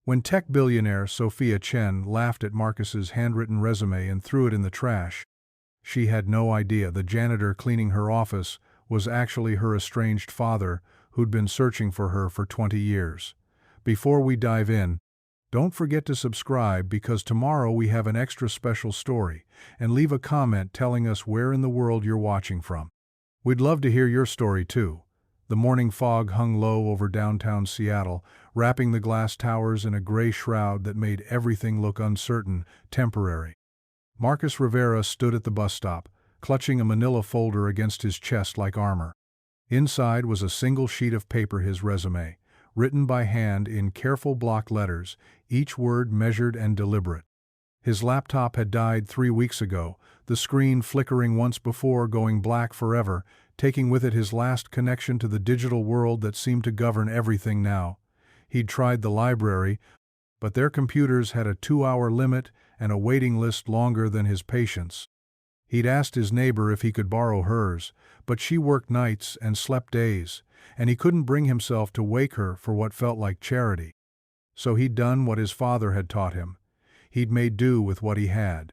When tech billionaire Sophia Chen laughed at Marcus's handwritten resume and threw it in the trash, she had no idea the janitor cleaning her office was actually her estranged father who'd been searching for her for 20 years. Before we dive in, don't forget to subscribe because tomorrow we have an extra special story, and leave a comment telling us where in the world you're watching from. We'd love to hear your story too. The morning fog hung low over downtown Seattle, wrapping the glass towers in a gray shroud that made everything look uncertain, temporary. Marcus Rivera stood at the bus stop, clutching a manila folder against his chest like armor. Inside was a single sheet of paper, his resume, written by hand in careful block letters, each word measured and deliberate. His laptop had died 3 weeks ago, the screen flickering once before going black forever, taking with it his last connection to the digital world that seemed to govern everything now. He'd tried the library, but their computers had a 2-hour limit and a waiting list longer than his patience. He'd asked his neighbor if he could borrow hers, but she worked nights and slept days, and he couldn't bring himself to wake her for what felt like charity. So he'd done what his father had taught him. He'd made do with what he had.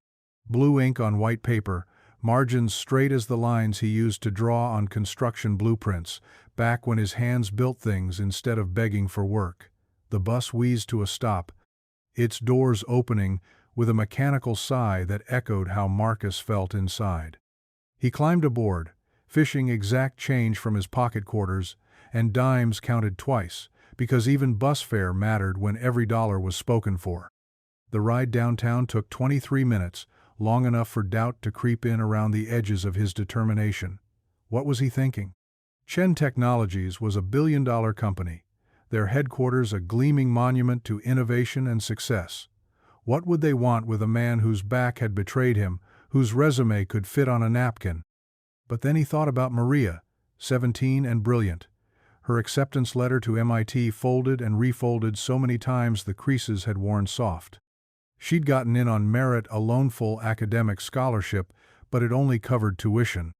Blue ink on white paper, margins straight as the lines he used to draw on construction blueprints, back when his hands built things instead of begging for work. The bus wheezed to a stop, its doors opening with a mechanical sigh that echoed how Marcus felt inside. He climbed aboard, fishing exact change from his pocket quarters, and dimes counted twice, because even bus fare mattered when every dollar was spoken for. The ride downtown took 23 minutes, long enough for doubt to creep in around the edges of his determination. What was he thinking? Chen Technologies was a billion-dollar company, their headquarters a gleaming monument to innovation and success. What would they want with a man whose back had betrayed him, whose resume could fit on a napkin? But then he thought about Maria, 17 and brilliant. Her acceptance letter to MIT folded and refolded so many times the creases had worn soft. She'd gotten in on merit, a loanful academic scholarship, but it only covered tuition.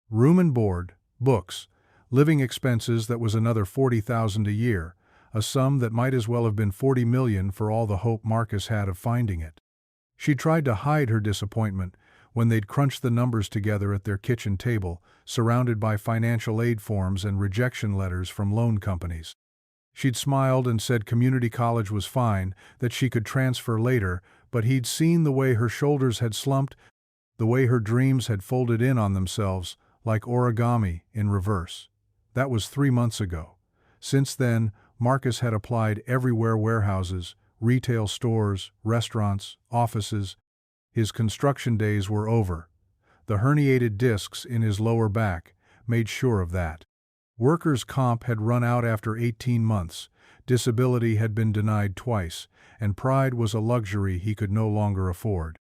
Room and board, books, living expenses that was another $40,000 a year, a sum that might as well have been $40 million for all the hope Marcus had of finding it. She tried to hide her disappointment when they'd crunched the numbers together at their kitchen table, surrounded by financial aid forms and rejection letters from loan companies. She'd smiled and said community college was fine, that she could transfer later, but he'd seen the way her shoulders had slumped, the way her dreams had folded in on themselves, like origami in reverse. That was 3 months ago. Since then, Marcus had applied everywhere: warehouses, retail stores, restaurants, offices. His construction days were over. The herniated discs in his lower back made sure of that. Workers' comp had run out after 18 months, disability had been denied twice, and pride was a luxury he could no longer afford.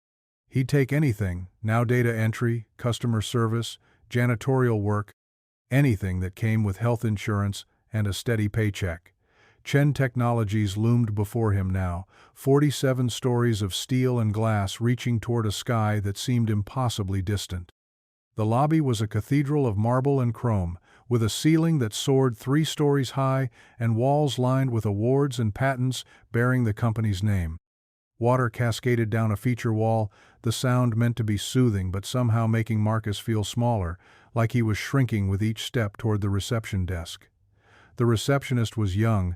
He'd take anything, now data entry, customer service, janitorial work, anything that came with health insurance and a steady paycheck. Chen Technologies loomed before him now, 47 stories of steel and glass reaching toward a sky that seemed impossibly distant. The lobby was a cathedral of marble and chrome, with a ceiling that soared 3 stories high and walls lined with awards and patents bearing the company's name. Water cascaded down a feature wall, the sound meant to be soothing but somehow making Marcus feel smaller, like he was shrinking with each step toward the reception desk. The receptionist was young,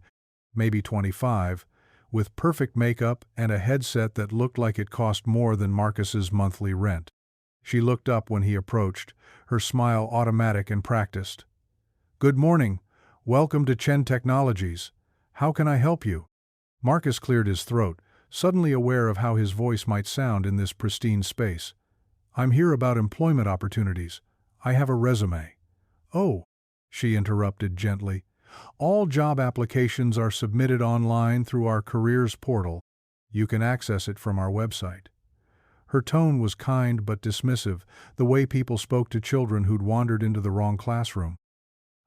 maybe 25, with perfect makeup and a headset that looked like it cost more than Marcus's monthly rent. She looked up when he approached, her smile automatic and practiced. "Good morning. Welcome to Chen Technologies. How can I help you?" Marcus cleared his throat, suddenly aware of how his voice might sound in this pristine space. "I'm here about employment opportunities. I have a resume." "Oh," she interrupted gently. "All job applications are submitted online through our careers portal. You can access it from our website." Her tone was kind but dismissive, the way people spoke to children who'd wandered into the wrong classroom.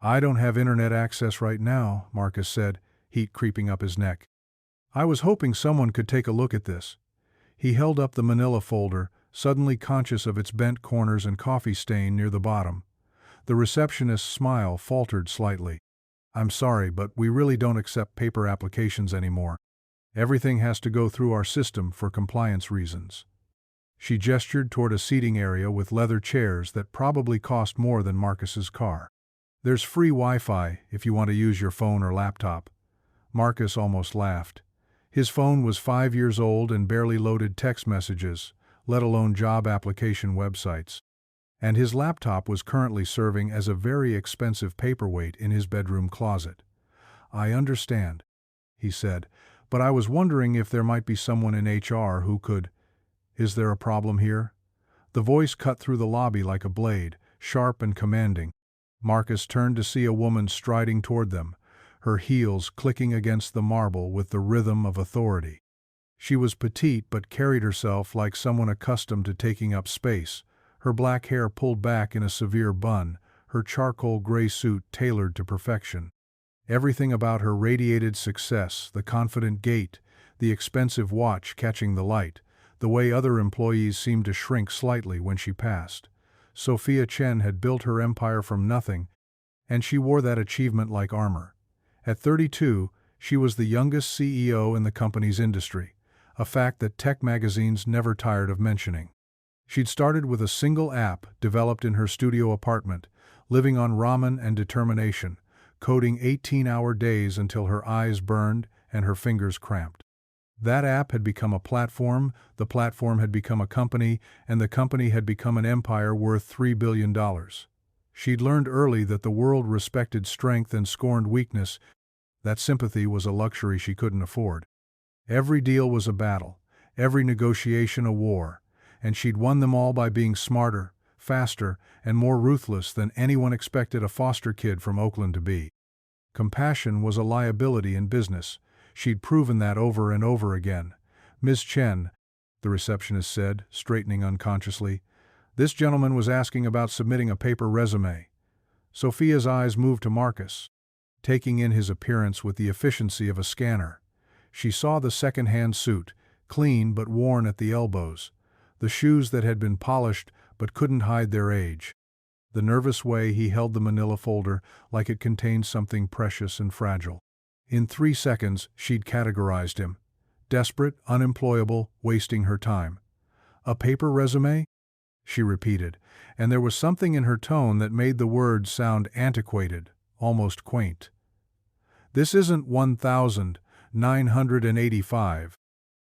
"I don't have internet access right now," Marcus said, heat creeping up his neck. "I was hoping someone could take a look at this." He held up the manila folder, suddenly conscious of its bent corners and coffee stain near the bottom. The receptionist's smile faltered slightly. "I'm sorry, but we really don't accept paper applications anymore." Everything has to go through our system for compliance reasons. She gestured toward a seating area with leather chairs that probably cost more than Marcus's car. There's free Wi-Fi if you want to use your phone or laptop. Marcus almost laughed. His phone was 5 years old and barely loaded text messages, let alone job application websites. And his laptop was currently serving as a very expensive paperweight in his bedroom closet. "I understand," he said, "but I was wondering if there might be someone in HR who could— Is there a problem here?" The voice cut through the lobby like a blade, sharp and commanding. Marcus turned to see a woman striding toward them, her heels clicking against the marble with the rhythm of authority. She was petite but carried herself like someone accustomed to taking up space, her black hair pulled back in a severe bun, her charcoal gray suit tailored to perfection. Everything about her radiated success, the confident gait, the expensive watch catching the light, the way other employees seemed to shrink slightly when she passed. Sophia Chen had built her empire from nothing, and she wore that achievement like armor. At 32, she was the youngest CEO in the company's industry, a fact that tech magazines never tired of mentioning. She'd started with a single app developed in her studio apartment, living on ramen and determination, coding 18-hour days until her eyes burned and her fingers cramped. That app had become a platform, the platform had become a company, and the company had become an empire worth $3 billion. She'd learned early that the world respected strength and scorned weakness. That sympathy was a luxury she couldn't afford. Every deal was a battle, every negotiation a war, and she'd won them all by being smarter, faster, and more ruthless than anyone expected a foster kid from Oakland to be. Compassion was a liability in business. She'd proven that over and over again. "Ms. Chen," the receptionist said, straightening unconsciously, "this gentleman was asking about submitting a paper resume." Sophia's eyes moved to Marcus, taking in his appearance with the efficiency of a scanner. She saw the second-hand suit, clean but worn at the elbows, the shoes that had been polished but couldn't hide their age, the nervous way he held the manila folder like it contained something precious and fragile. In 3 seconds, she'd categorized him. Desperate, unemployable, wasting her time. "A paper resume?" she repeated, and there was something in her tone that made the words sound antiquated, almost quaint. "This isn't 1985.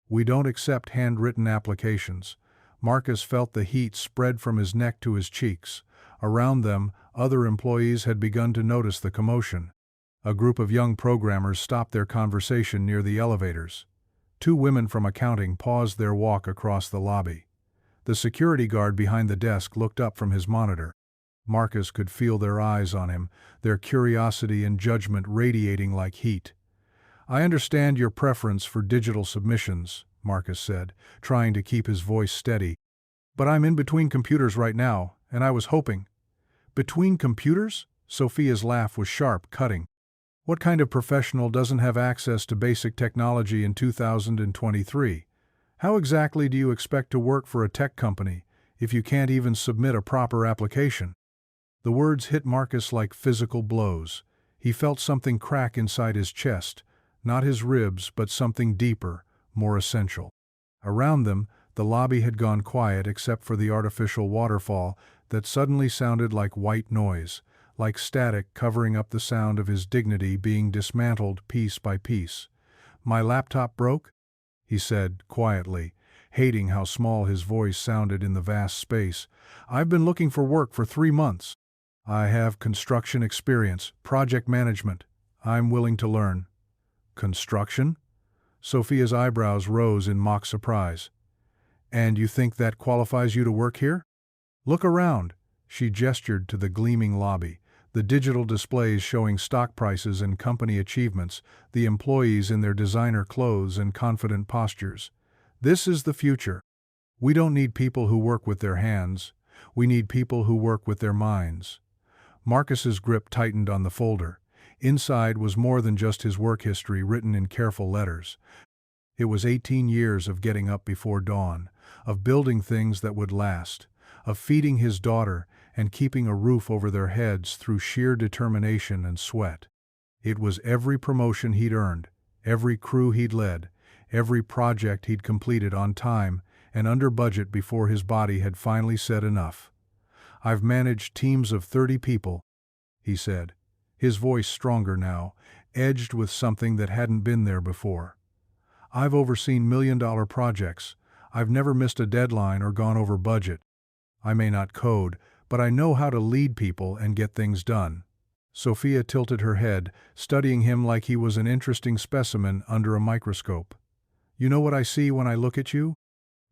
We don't accept handwritten applications." Marcus felt the heat spread from his neck to his cheeks. Around them, other employees had begun to notice the commotion. A group of young programmers stopped their conversation near the elevators. 2 women from accounting paused their walk across the lobby. The security guard behind the desk looked up from his monitor. Marcus could feel their eyes on him, their curiosity and judgment radiating like heat. "I understand your preference for digital submissions," Marcus said, trying to keep his voice steady. "But I'm in between computers right now, and I was hoping—" "Between computers?" Sophia's laugh was sharp, cutting. "What kind of professional doesn't have access to basic technology in 2023? How exactly do you expect to work for a tech company if you can't even submit a proper application?" The words hit Marcus like physical blows. He felt something crack inside his chest, not his ribs, but something deeper, more essential. Around them, the lobby had gone quiet except for the artificial waterfall that suddenly sounded like white noise, like static covering up the sound of his dignity being dismantled piece by piece. "My laptop broke?" he said, quietly, hating how small his voice sounded in the vast space. "I've been looking for work for 3 months. I have construction experience, project management. I'm willing to learn." "Construction?" Sophia's eyebrows rose in mock surprise. "And you think that qualifies you to work here? Look around." She gestured to the gleaming lobby, the digital displays showing stock prices and company achievements, the employees in their designer clothes and confident postures. "This is the future. We don't need people who work with their hands. We need people who work with their minds." Marcus's grip tightened on the folder. Inside was more than just his work history written in careful letters. It was 18 years of getting up before dawn, of building things that would last, of feeding his daughter and keeping a roof over their heads through sheer determination and sweat. It was every promotion he'd earned, every crew he'd led, every project he'd completed on time and under budget before his body had finally said enough. "I've managed teams of 30 people," he said, his voice stronger now, edged with something that hadn't been there before. "I've overseen million-dollar projects. I've never missed a deadline or gone over budget. I may not code, but I know how to lead people and get things done." Sophia tilted her head, studying him like he was an interesting specimen under a microscope. "You know what I see when I look at you?"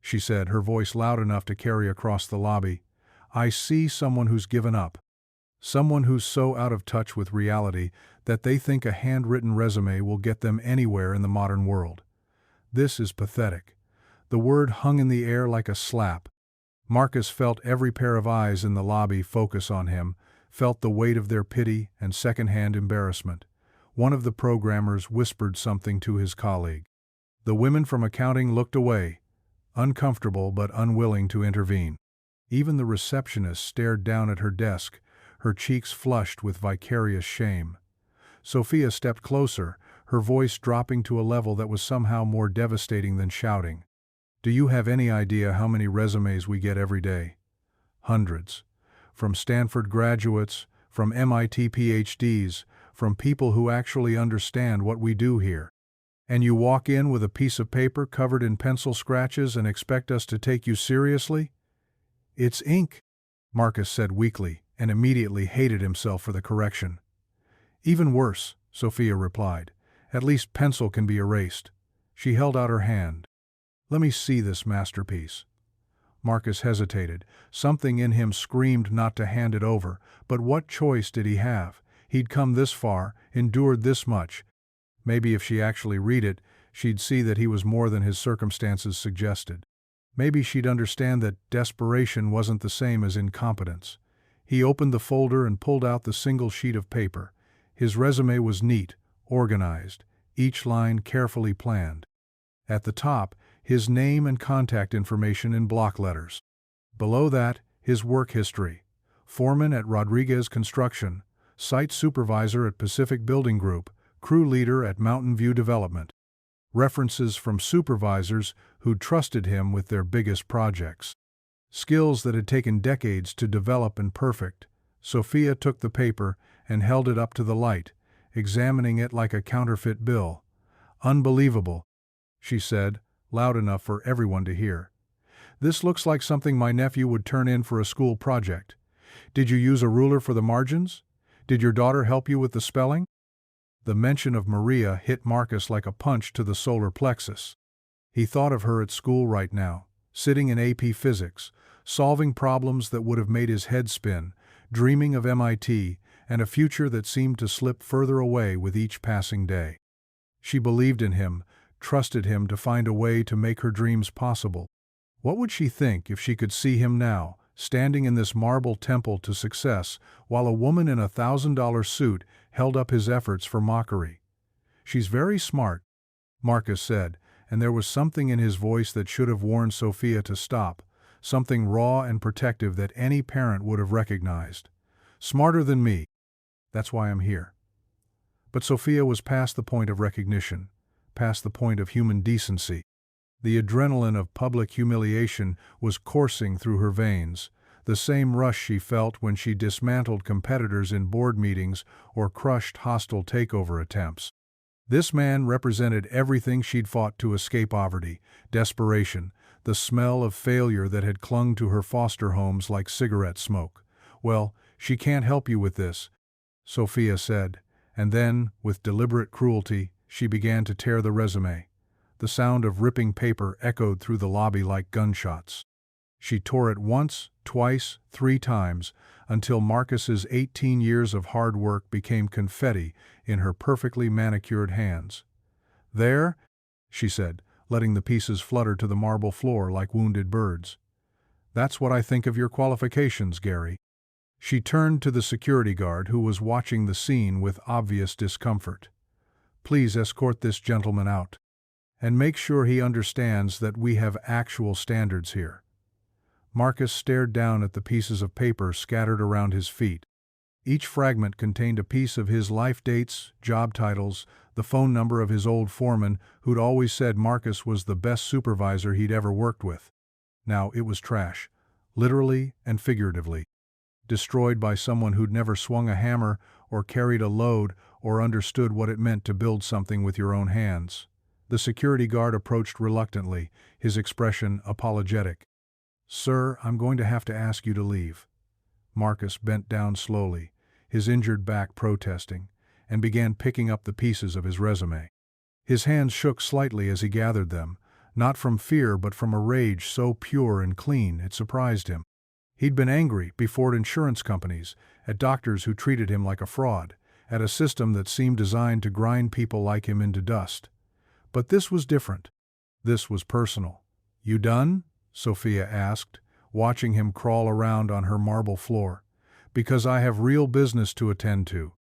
she said, her voice loud enough to carry across the lobby. "I see someone who's given up. Someone who's so out of touch with reality that they think a handwritten resume will get them anywhere in the modern world. This is pathetic." The word hung in the air like a slap. Marcus felt every pair of eyes in the lobby focus on him, felt the weight of their pity and secondhand embarrassment. One of the programmers whispered something to his colleague. The women from accounting looked away, uncomfortable but unwilling to intervene. Even the receptionist stared down at her desk, her cheeks flushed with vicarious shame. Sophia stepped closer, her voice dropping to a level that was somehow more devastating than shouting. "Do you have any idea how many resumes we get every day? Hundreds. From Stanford graduates, from MIT PhDs, from people who actually understand what we do here. And you walk in with a piece of paper covered in pencil scratches and expect us to take you seriously?" "It's ink," Marcus said weakly, and immediately hated himself for the correction. "Even worse," Sophia replied. "At least pencil can be erased." She held out her hand. "Let me see this masterpiece." Marcus hesitated. Something in him screamed not to hand it over, but what choice did he have? He'd come this far, endured this much. Maybe if she actually read it, she'd see that he was more than his circumstances suggested. Maybe she'd understand that desperation wasn't the same as incompetence. He opened the folder and pulled out the single sheet of paper. His resume was neat, organized, each line carefully planned. At the top, his name and contact information in block letters. Below that, his work history. Foreman at Rodriguez Construction, site supervisor at Pacific Building Group, crew leader at Mountain View Development. References from supervisors who'd trusted him with their biggest projects. Skills that had taken decades to develop and perfect. Sophia took the paper and held it up to the light, examining it like a counterfeit bill. "Unbelievable," she said, loud enough for everyone to hear. "This looks like something my nephew would turn in for a school project. Did you use a ruler for the margins? Did your daughter help you with the spelling?" The mention of Maria hit Marcus like a punch to the solar plexus. He thought of her at school right now, sitting in AP Physics, solving problems that would have made his head spin, dreaming of MIT, and a future that seemed to slip further away with each passing day. She believed in him, trusted him to find a way to make her dreams possible. What would she think if she could see him now, standing in this marble temple to success, while a woman in a $1,000 suit held up his efforts for mockery? "She's very smart," Marcus said, and there was something in his voice that should have warned Sophia to stop, something raw and protective that any parent would have recognized. "Smarter than me. That's why I'm here." But Sophia was past the point of recognition, past the point of human decency. The adrenaline of public humiliation was coursing through her veins, the same rush she felt when she dismantled competitors in board meetings or crushed hostile takeover attempts. This man represented everything she'd fought to escape poverty, desperation, the smell of failure that had clung to her foster homes like cigarette smoke. "Well, she can't help you with this," Sophia said, and then, with deliberate cruelty, she began to tear the resume. The sound of ripping paper echoed through the lobby like gunshots. She tore it once, twice, 3 times, until Marcus's 18 years of hard work became confetti in her perfectly manicured hands. "There," she said, letting the pieces flutter to the marble floor like wounded birds. "That's what I think of your qualifications, Gary." She turned to the security guard who was watching the scene with obvious discomfort. "Please escort this gentleman out. And make sure he understands that we have actual standards here." Marcus stared down at the pieces of paper scattered around his feet. Each fragment contained a piece of his life dates, job titles, the phone number of his old foreman who'd always said Marcus was the best supervisor he'd ever worked with. Now it was trash, literally and figuratively. Destroyed by someone who'd never swung a hammer or carried a load or understood what it meant to build something with your own hands. The security guard approached reluctantly, his expression apologetic. "Sir, I'm going to have to ask you to leave." Marcus bent down slowly, his injured back protesting, and began picking up the pieces of his resume. His hands shook slightly as he gathered them, not from fear but from a rage so pure and clean it surprised him. He'd been angry before at insurance companies, at doctors who treated him like a fraud, at a system that seemed designed to grind people like him into dust. But this was different. This was personal. "You done?" Sophia asked, watching him crawl around on her marble floor. "Because I have real business to attend to.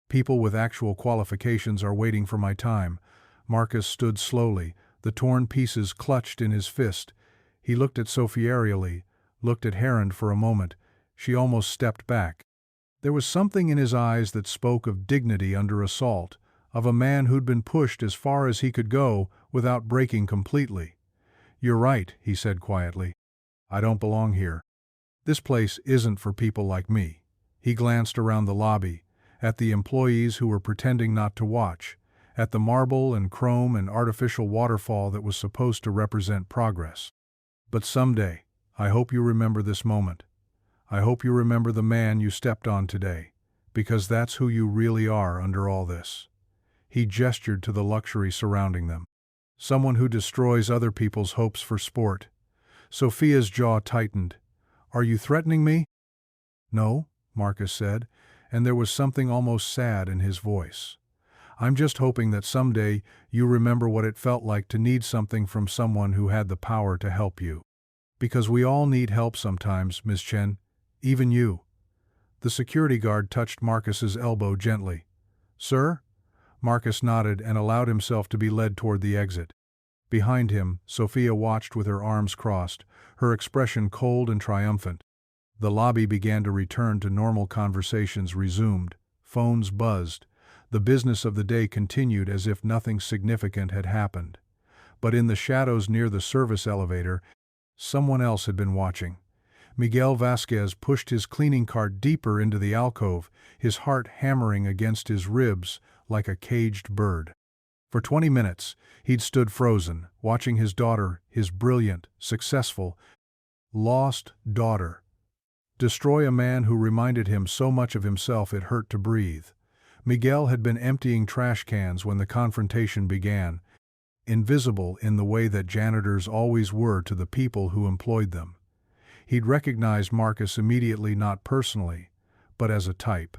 People with actual qualifications are waiting for my time." Marcus stood slowly, the torn pieces clutched in his fist. He looked at Sophia aerially, looked at Herond for a moment. She almost stepped back. There was something in his eyes that spoke of dignity under assault, of a man who'd been pushed as far as he could go without breaking completely. "You're right," he said quietly. "I don't belong here. This place isn't for people like me." He glanced around the lobby, at the employees who were pretending not to watch, at the marble and chrome and artificial waterfall that was supposed to represent progress. "But someday, I hope you remember this moment. I hope you remember the man you stepped on today, because that's who you really are under all this." He gestured to the luxury surrounding them. "Someone who destroys other people's hopes for sport." Sophia's jaw tightened. "Are you threatening me?" "No," Marcus said, and there was something almost sad in his voice. "I'm just hoping that someday you remember what it felt like to need something from someone who had the power to help you. Because we all need help sometimes, Miss Chen. Even you." The security guard touched Marcus's elbow gently. "Sir?" Marcus nodded and allowed himself to be led toward the exit. Behind him, Sophia watched with her arms crossed, her expression cold and triumphant. The lobby began to return to normal. Conversations resumed, phones buzzed. The business of the day continued as if nothing significant had happened. But in the shadows near the service elevator, someone else had been watching. Miguel Vasquez pushed his cleaning cart deeper into the alcove, his heart hammering against his ribs like a caged bird. For 20 minutes, he'd stood frozen, watching his daughter, his brilliant, successful, lost daughter, destroy a man who reminded him so much of himself it hurt to breathe. Miguel had been emptying trash cans when the confrontation began, invisible in the way that janitors always were to the people who employed them. He'd recognized Marcus immediately, not personally, but as a type.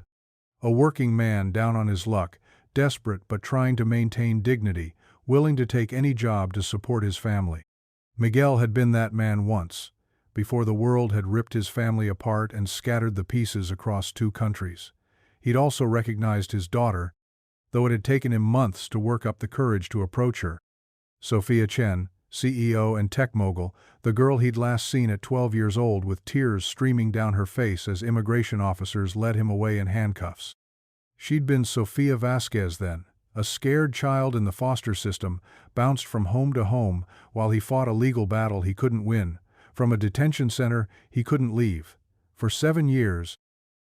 A working man down on his luck, desperate but trying to maintain dignity, willing to take any job to support his family. Miguel had been that man once, before the world had ripped his family apart and scattered the pieces across 2 countries. He'd also recognized his daughter, though it had taken him months to work up the courage to approach her. Sophia Chen, CEO and tech mogul, the girl he'd last seen at 12 years old with tears streaming down her face as immigration officers led him away in handcuffs. She'd been Sophia Vasquez then, a scared child in the foster system, bounced from home to home while he fought a legal battle he couldn't win, from a detention center he couldn't leave. For 7 years,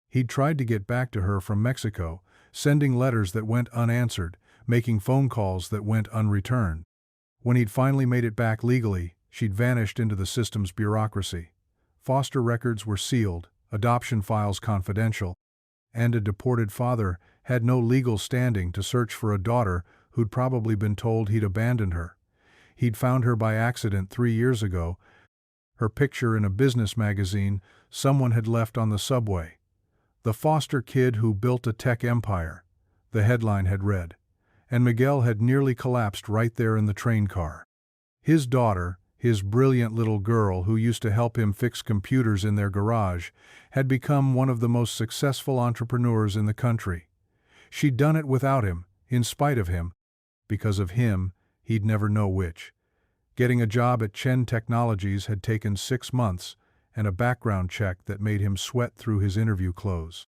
he'd tried to get back to her from Mexico, sending letters that went unanswered, making phone calls that went unreturned. When he'd finally made it back legally, she'd vanished into the system's bureaucracy. Foster records were sealed, adoption files confidential, and a deported father had no legal standing to search for a daughter who'd probably been told he'd abandoned her. He'd found her by accident 3 years ago, her picture in a business magazine someone had left on the subway. "The foster kid who built a tech empire," the headline had read, and Miguel had nearly collapsed right there in the train car. His daughter, his brilliant little girl who used to help him fix computers in their garage, had become one of the most successful entrepreneurs in the country. She'd done it without him, in spite of him, because of him, he'd never know which. Getting a job at Chen Technologies had taken 6 months, and a background check that made him sweat through his interview clothes.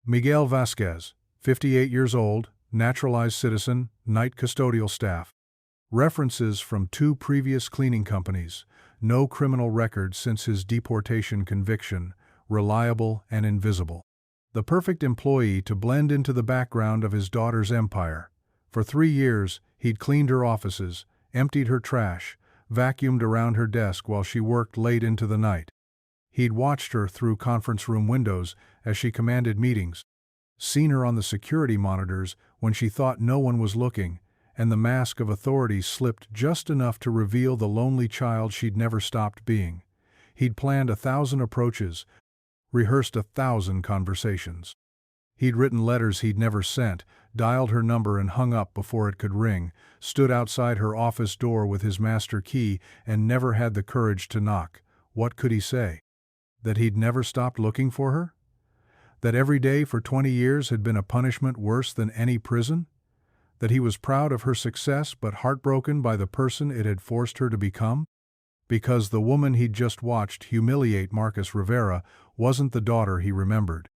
Miguel Vasquez, 58 years old, naturalized citizen, night custodial staff. References from 2 previous cleaning companies, no criminal record since his deportation conviction, reliable and invisible. The perfect employee to blend into the background of his daughter's empire. For 3 years, he'd cleaned her offices, emptied her trash, vacuumed around her desk while she worked late into the night. He'd watched her through conference room windows as she commanded meetings, seen her on the security monitors when she thought no one was looking, and the mask of authority slipped just enough to reveal the lonely child she'd never stopped being. He'd planned 1,000 approaches, rehearsed 1,000 conversations. He'd written letters he'd never sent, dialed her number and hung up before it could ring, stood outside her office door with his master key and never had the courage to knock. What could he say? That he'd never stopped looking for her? That every day for 20 years had been a punishment worse than any prison? That he was proud of her success but heartbroken by the person it had forced her to become? Because the woman he'd just watched humiliate Marcus Rivera wasn't the daughter he remembered.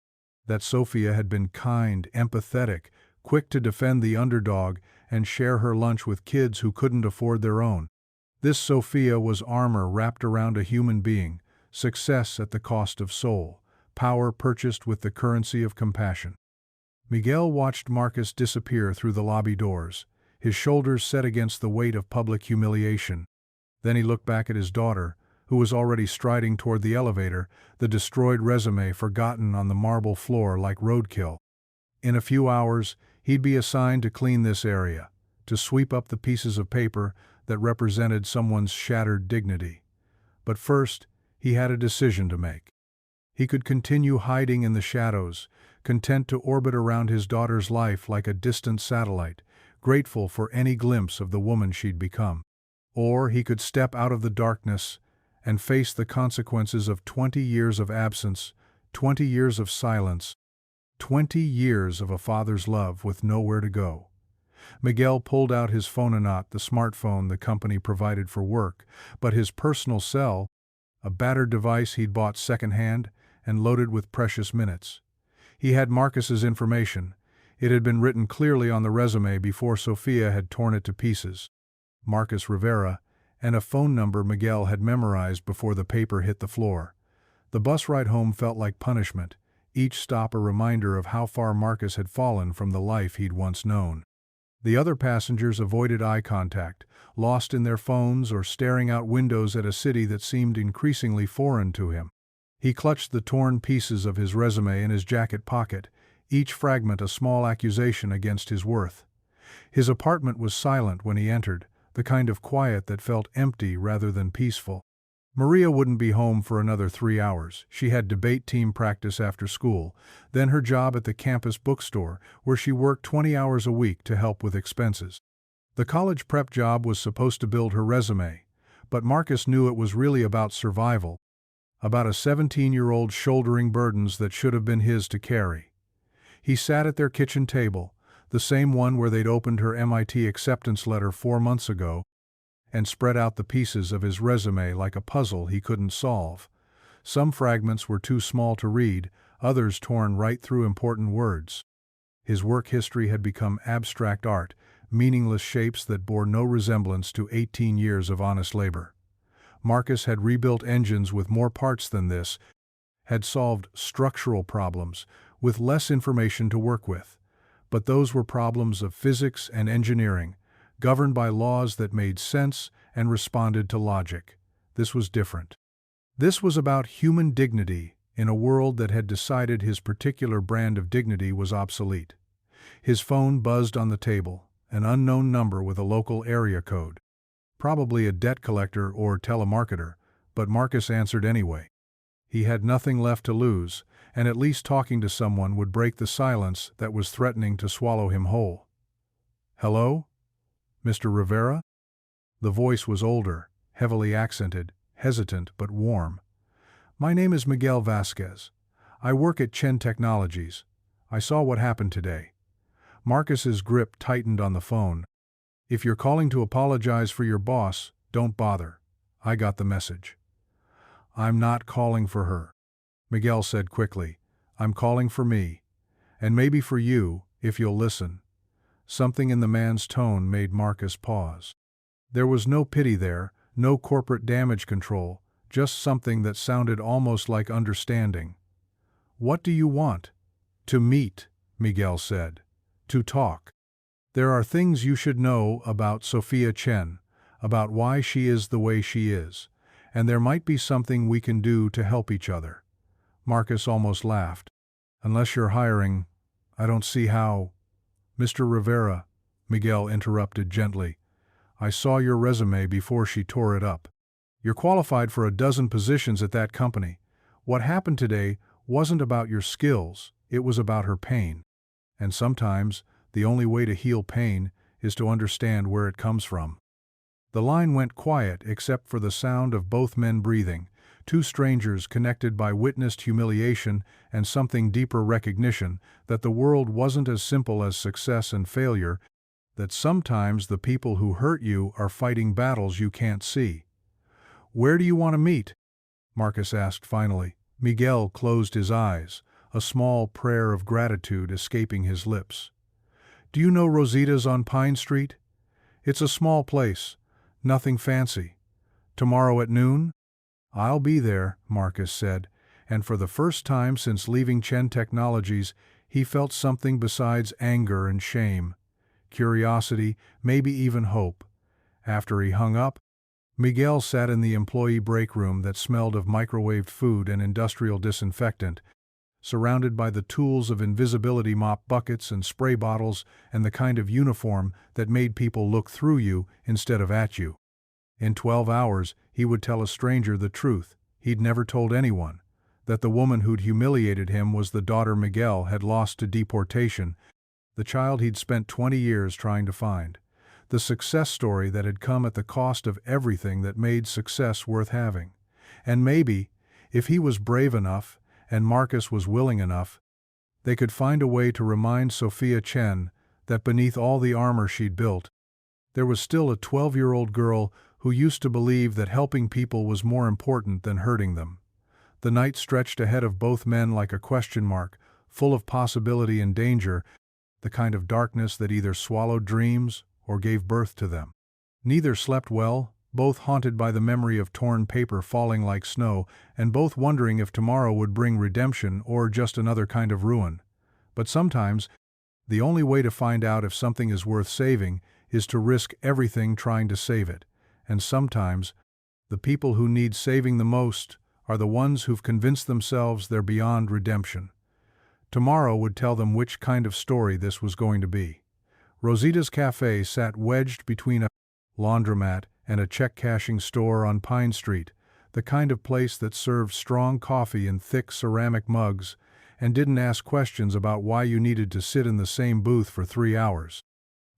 That Sophia had been kind, empathetic, quick to defend the underdog and share her lunch with kids who couldn't afford their own. This Sophia was armor wrapped around a human being, success at the cost of soul, power purchased with the currency of compassion. Miguel watched Marcus disappear through the lobby doors, his shoulders set against the weight of public humiliation. Then he looked back at his daughter, who was already striding toward the elevator, the destroyed resume forgotten on the marble floor like roadkill. In a few hours, he'd be assigned to clean this area, to sweep up the pieces of paper that represented someone's shattered dignity. But first, he had a decision to make. He could continue hiding in the shadows, content to orbit around his daughter's life like a distant satellite, grateful for any glimpse of the woman she'd become. Or he could step out of the darkness and face the consequences of 20 years of absence, 20 years of silence, 20 years of a father's love with nowhere to go. Miguel pulled out his phononaut, the smartphone the company provided for work, but his personal cell, a battered device he'd bought secondhand and loaded with precious minutes. He had Marcus's information. It had been written clearly on the resume before Sophia had torn it to pieces. Marcus Rivera, and a phone number Miguel had memorized before the paper hit the floor. The bus ride home felt like punishment, each stop a reminder of how far Marcus had fallen from the life he'd once known. The other passengers avoided eye contact, lost in their phones or staring out windows at a city that seemed increasingly foreign to him. He clutched the torn pieces of his resume in his jacket pocket, each fragment a small accusation against his worth. His apartment was silent when he entered, the kind of quiet that felt empty rather than peaceful. Maria wouldn't be home for another 3 hours. She had debate team practice after school, then her job at the campus bookstore, where she worked 20 hours a week to help with expenses. The college prep job was supposed to build her resume, but Marcus knew it was really about survival, about a 17-year-old shouldering burdens that should have been his to carry. He sat at their kitchen table, the same one where they'd opened her MIT acceptance letter 4 months ago, and spread out the pieces of his resume like a puzzle he couldn't solve. Some fragments were too small to read, others torn right through important words. His work history had become abstract art, meaningless shapes that bore no resemblance to 18 years of honest labor. Marcus had rebuilt engines with more parts than this, had solved structural problems with less information to work with. But those were problems of physics and engineering, governed by laws that made sense and responded to logic. This was different. This was about human dignity in a world that had decided his particular brand of dignity was obsolete. His phone buzzed on the table, an unknown number with a local area code. Probably a debt collector or telemarketer, but Marcus answered anyway. He had nothing left to lose, and at least talking to someone would break the silence that was threatening to swallow him whole. "Hello? Mr. Rivera?" The voice was older, heavily accented, hesitant but warm. "My name is Miguel Vasquez. I work at Chen Technologies. I saw what happened today." Marcus's grip tightened on the phone. "If you're calling to apologize for your boss, don't bother. I got the message." "I'm not calling for her," Miguel said quickly. "I'm calling for me. And maybe for you, if you'll listen." Something in the man's tone made Marcus pause. There was no pity there, no corporate damage control, just something that sounded almost like understanding. "What do you want?" "To meet," Miguel said. "To talk. There are things you should know about Sophia Chen, about why she is the way she is, and there might be something we can do to help each other." Marcus almost laughed. "Unless you're hiring, I don't see how." "Mr. Rivera," Miguel interrupted gently, "I saw your resume before she tore it up. You're qualified for a dozen positions at that company. What happened today wasn't about your skills, it was about her pain. And sometimes, the only way to heal pain is to understand where it comes from." The line went quiet except for the sound of both men breathing, two strangers connected by witnessed humiliation and something deeper recognition that the world wasn't as simple as success and failure, that sometimes the people who hurt you are fighting battles you can't see. "Where do you want to meet?" Marcus asked finally. Miguel closed his eyes, a small prayer of gratitude escaping his lips. "Do you know Rosita's on Pine Street? It's a small place, nothing fancy. Tomorrow at noon?" "I'll be there," Marcus said, and for the first time since leaving Chen Technologies, he felt something besides anger and shame. Curiosity, maybe even hope. After he hung up, Miguel sat in the employee break room that smelled of microwaved food and industrial disinfectant, surrounded by the tools of invisibility mop buckets and spray bottles and the kind of uniform that made people look through you instead of at you. In 12 hours, he would tell a stranger the truth he'd never told anyone, that the woman who'd humiliated him was the daughter Miguel had lost to deportation, the child he'd spent 20 years trying to find, the success story that had come at the cost of everything that made success worth having. And maybe, if he was brave enough, and Marcus was willing enough, they could find a way to remind Sophia Chen that beneath all the armor she'd built, there was still a 12-year-old girl who used to believe that helping people was more important than hurting them. The night stretched ahead of both men like a question mark, full of possibility and danger, the kind of darkness that either swallowed dreams or gave birth to them. Neither slept well, both haunted by the memory of torn paper falling like snow, and both wondering if tomorrow would bring redemption or just another kind of ruin. But sometimes, the only way to find out if something is worth saving is to risk everything trying to save it. And sometimes, the people who need saving the most are the ones who've convinced themselves they're beyond redemption. Tomorrow would tell them which kind of story this was going to be. Rosita's cafe sat wedged between a laundromat and a check-cashing store on Pine Street, the kind of place that served strong coffee in thick ceramic mugs and didn't ask questions about why you needed to sit in the same booth for 3 hours.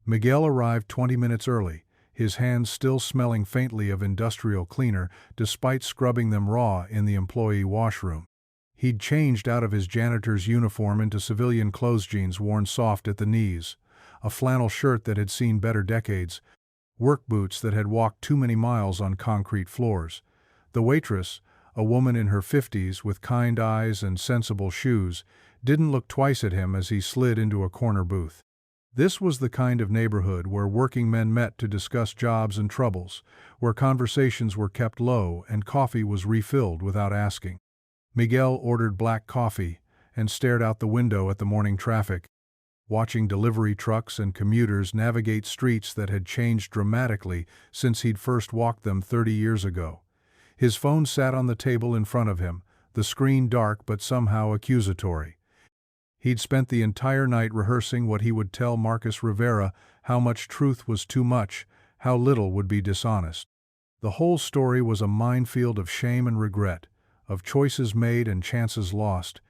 Miguel arrived 20 minutes early, his hands still smelling faintly of industrial cleaner despite scrubbing them raw in the employee washroom. He'd changed out of his janitor's uniform into civilian clothes jeans worn soft at the knees, a flannel shirt that had seen better decades, work boots that had walked too many miles on concrete floors. The waitress, a woman in her 50s with kind eyes and sensible shoes, didn't look twice at him as he slid into a corner booth. This was the kind of neighborhood where working men met to discuss jobs and troubles, where conversations were kept low and coffee was refilled without asking. Miguel ordered black coffee and stared out the window at the morning traffic, watching delivery trucks and commuters navigate streets that had changed dramatically since he'd first walked them 30 years ago. His phone sat on the table in front of him, the screen dark but somehow accusatory. He'd spent the entire night rehearsing what he would tell Marcus Rivera, how much truth was too much, how little would be dishonest. The whole story was a minefield of shame and regret, of choices made and chances lost,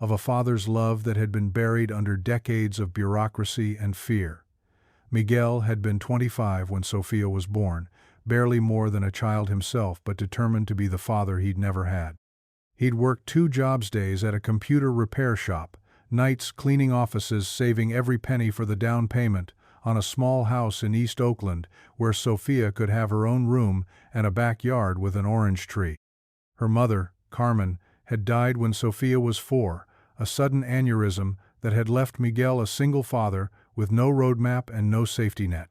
of a father's love that had been buried under decades of bureaucracy and fear. Miguel had been 25 when Sophia was born, barely more than a child himself but determined to be the father he'd never had. He'd worked 2 jobs days at a computer repair shop, nights cleaning offices saving every penny for the down payment, on a small house in East Oakland where Sophia could have her own room and a backyard with an orange tree. Her mother, Carmen, had died when Sophia was 4, a sudden aneurysm that had left Miguel a single father with no roadmap and no safety net.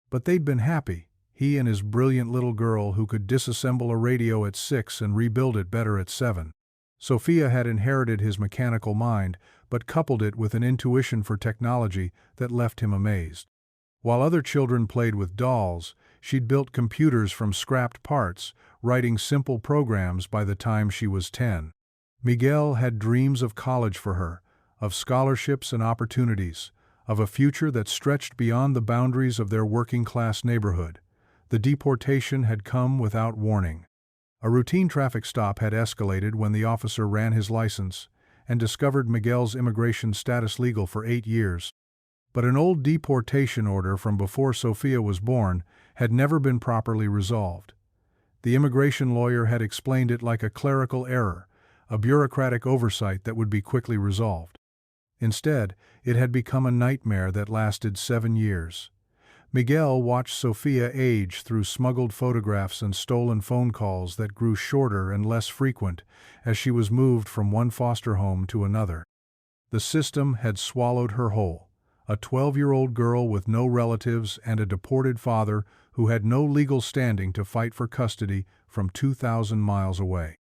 But they'd been happy, he and his brilliant little girl who could disassemble a radio at 6 and rebuild it better at 7. Sophia had inherited his mechanical mind, but coupled it with an intuition for technology that left him amazed. While other children played with dolls, she'd built computers from scrapped parts, writing simple programs by the time she was 10. Miguel had dreams of college for her, of scholarships and opportunities, of a future that stretched beyond the boundaries of their working-class neighborhood. The deportation had come without warning. A routine traffic stop had escalated when the officer ran his license and discovered Miguel's immigration status legal for 8 years. But an old deportation order from before Sophia was born had never been properly resolved. The immigration lawyer had explained it like a clerical error, a bureaucratic oversight that would be quickly resolved. Instead, it had become a nightmare that lasted 7 years. Miguel watched Sophia age through smuggled photographs and stolen phone calls that grew shorter and less frequent as she was moved from one foster home to another. The system had swallowed her whole. A 12-year-old girl with no relatives and a deported father who had no legal standing to fight for custody from 2,000 miles away.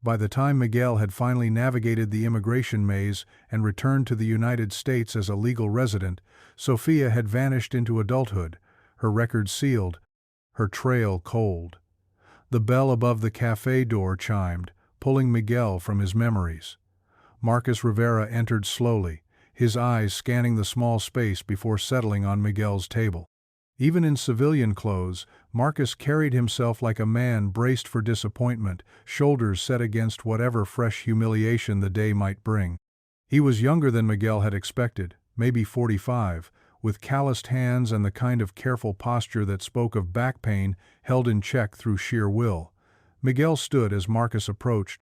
By the time Miguel had finally navigated the immigration maze and returned to the United States as a legal resident, Sophia had vanished into adulthood, her record sealed, her trail cold. The bell above the cafe door chimed, pulling Miguel from his memories. Marcus Rivera entered slowly, his eyes scanning the small space before settling on Miguel's table. Even in civilian clothes, Marcus carried himself like a man braced for disappointment, shoulders set against whatever fresh humiliation the day might bring. He was younger than Miguel had expected, maybe 45, with calloused hands and the kind of careful posture that spoke of back pain held in check through sheer will. Miguel stood as Marcus approached,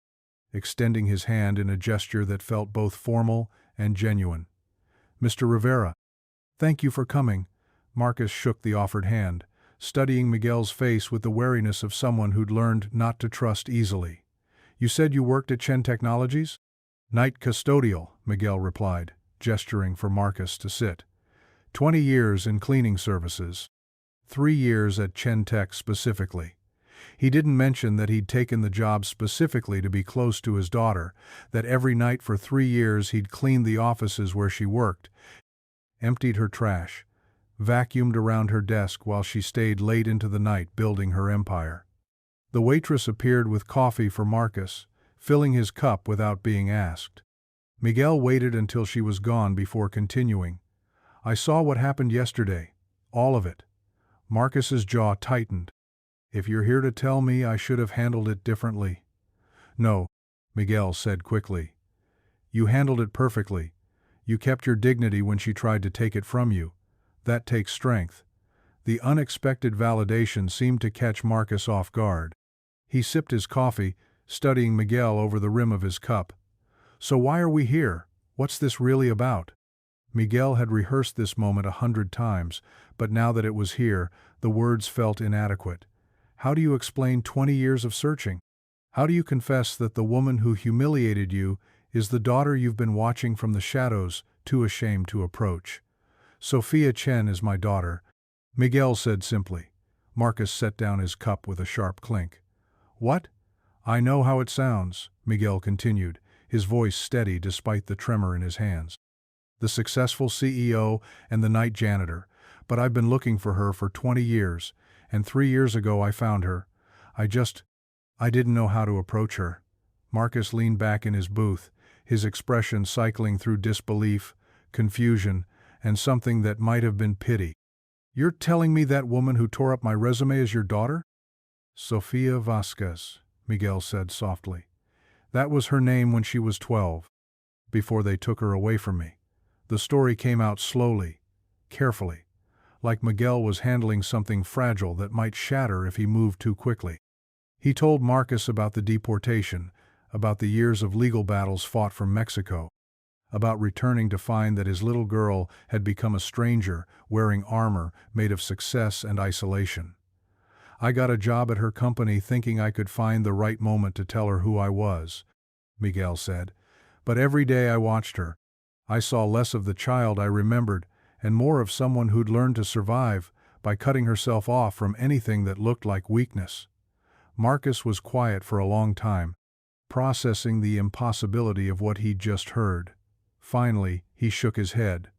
extending his hand in a gesture that felt both formal and genuine. "Mr. Rivera, thank you for coming." Marcus shook the offered hand, studying Miguel's face with the wariness of someone who'd learned not to trust easily. "You said you worked at Chen Technologies?" "Night custodial," Miguel replied, gesturing for Marcus to sit. 20 years in cleaning services. 3 years at Chen Tech specifically. He didn't mention that he'd taken the job specifically to be close to his daughter, that every night for 3 years he'd cleaned the offices where she worked, emptied her trash, vacuumed around her desk while she stayed late into the night building her empire. The waitress appeared with coffee for Marcus, filling his cup without being asked. Miguel waited until she was gone before continuing. "I saw what happened yesterday. All of it." Marcus's jaw tightened. "If you're here to tell me I should have handled it differently." "No," Miguel said quickly. "You handled it perfectly. You kept your dignity when she tried to take it from you. That takes strength." The unexpected validation seemed to catch Marcus off guard. He sipped his coffee, studying Miguel over the rim of his cup. "So why are we here? What's this really about?" Miguel had rehearsed this moment 100 times, but now that it was here, the words felt inadequate. How do you explain 20 years of searching? How do you confess that the woman who humiliated you is the daughter you've been watching from the shadows, too ashamed to approach? "Sophia Chen is my daughter," Miguel said simply. Marcus set down his cup with a sharp clink. "What?" "I know how it sounds," Miguel continued, his voice steady despite the tremor in his hands. "The successful CEO and the night janitor, but I've been looking for her for 20 years, and 3 years ago I found her. I didn't know how to approach her." Marcus leaned back in his booth, his expression cycling through disbelief, confusion, and something that might have been pity. "You're telling me that woman who tore up my resume is your daughter?" "Sophia Vasquez," Miguel said softly. "That was her name when she was 12, before they took her away from me." The story came out slowly, carefully, like Miguel was handling something fragile that might shatter if he moved too quickly. He told Marcus about the deportation, about the years of legal battles fought from Mexico, about returning to find that his little girl had become a stranger, wearing armor made of success and isolation. "I got a job at her company thinking I could find the right moment to tell her who I was," Miguel said. "But every day I watched her. I saw less of the child I remembered and more of someone who'd learned to survive by cutting herself off from anything that looked like weakness. Marcus was quiet for a long time, processing the impossibility of what he'd just heard. Finally, he shook his head.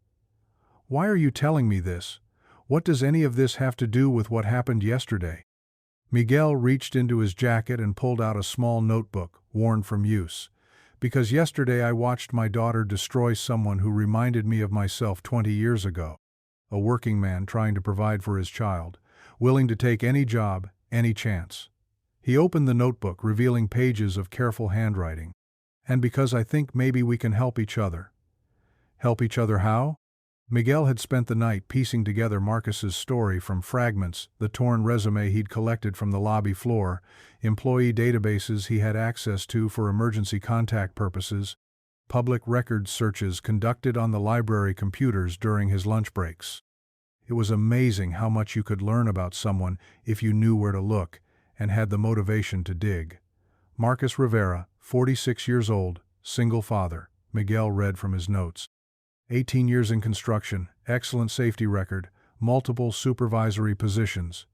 "Why are you telling me this? What does any of this have to do with what happened yesterday?" Miguel reached into his jacket and pulled out a small notebook, worn from use. "Because yesterday I watched my daughter destroy someone who reminded me of myself 20 years ago. A working man trying to provide for his child, willing to take any job, any chance." He opened the notebook, revealing pages of careful handwriting. "And because I think maybe we can help each other." Help each other how? Miguel had spent the night piecing together Marcus's story from fragments, the torn resume he'd collected from the lobby floor, employee databases he had access to for emergency contact purposes, public records searches conducted on the library computers during his lunch breaks. It was amazing how much you could learn about someone if you knew where to look and had the motivation to dig. Marcus Rivera, 46 years old, single father, Miguel read from his notes. 18 years in construction, excellent safety record, multiple supervisory positions.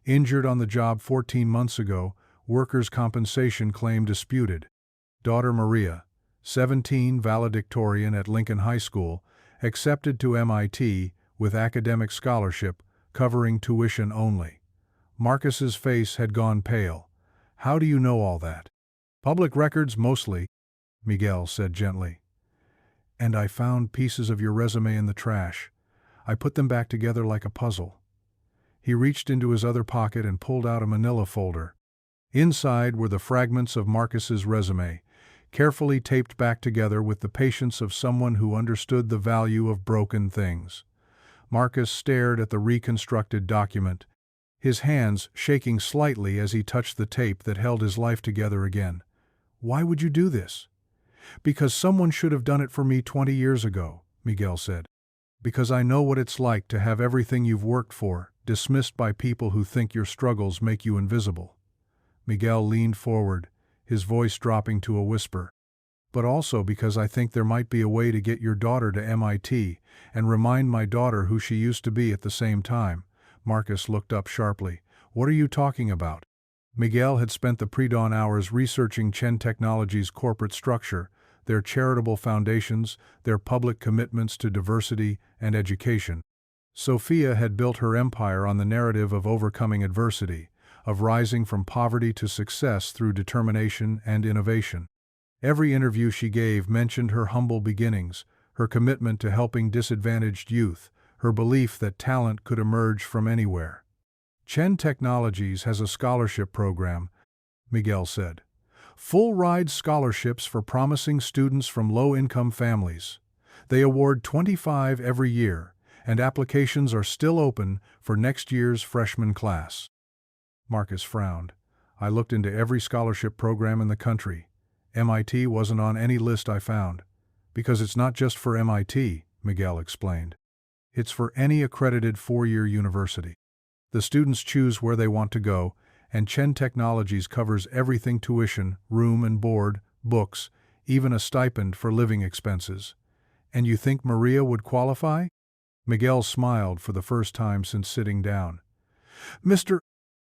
Injured on the job 14 months ago, workers' compensation claim disputed. Daughter Maria, 17, valedictorian at Lincoln High School, accepted to MIT with academic scholarship, covering tuition only. Marcus's face had gone pale. "How do you know all that?" "Public records mostly," Miguel said gently. "And I found pieces of your resume in the trash. I put them back together like a puzzle." He reached into his other pocket and pulled out a manila folder. Inside were the fragments of Marcus's resume, carefully taped back together with the patience of someone who understood the value of broken things. Marcus stared at the reconstructed document, his hands shaking slightly as he touched the tape that held his life together again. "Why would you do this?" "Because someone should have done it for me 20 years ago, Miguel said. "Because I know what it's like to have everything you've worked for dismissed by people who think your struggles make you invisible." Miguel leaned forward, his voice dropping to a whisper. "But also because I think there might be a way to get your daughter to MIT and remind my daughter who she used to be at the same time." Marcus looked up sharply. "What are you talking about?" Miguel had spent the pre-dawn hours researching Chen Technologies' corporate structure, their charitable foundations, their public commitments to diversity and education. Sophia had built her empire on the narrative of overcoming adversity, of rising from poverty to success through determination and innovation. Every interview she gave mentioned her humble beginnings, her commitment to helping disadvantaged youth, her belief that talent could emerge from anywhere. "Chen Technologies has a scholarship program," Miguel said. "Full-ride scholarships for promising students from low-income families. They award 25 every year, and applications are still open for next year's freshman class." Marcus frowned. "I looked into every scholarship program in the country. MIT wasn't on any list I found." "Because it's not just for MIT," Miguel explained. "It's for any accredited 4-year university. The students choose where they want to go, and Chen Technologies covers everything: tuition, room and board, books, even a stipend for living expenses." "And you think Maria would qualify?" Miguel smiled for the first time since sitting down. "Mr.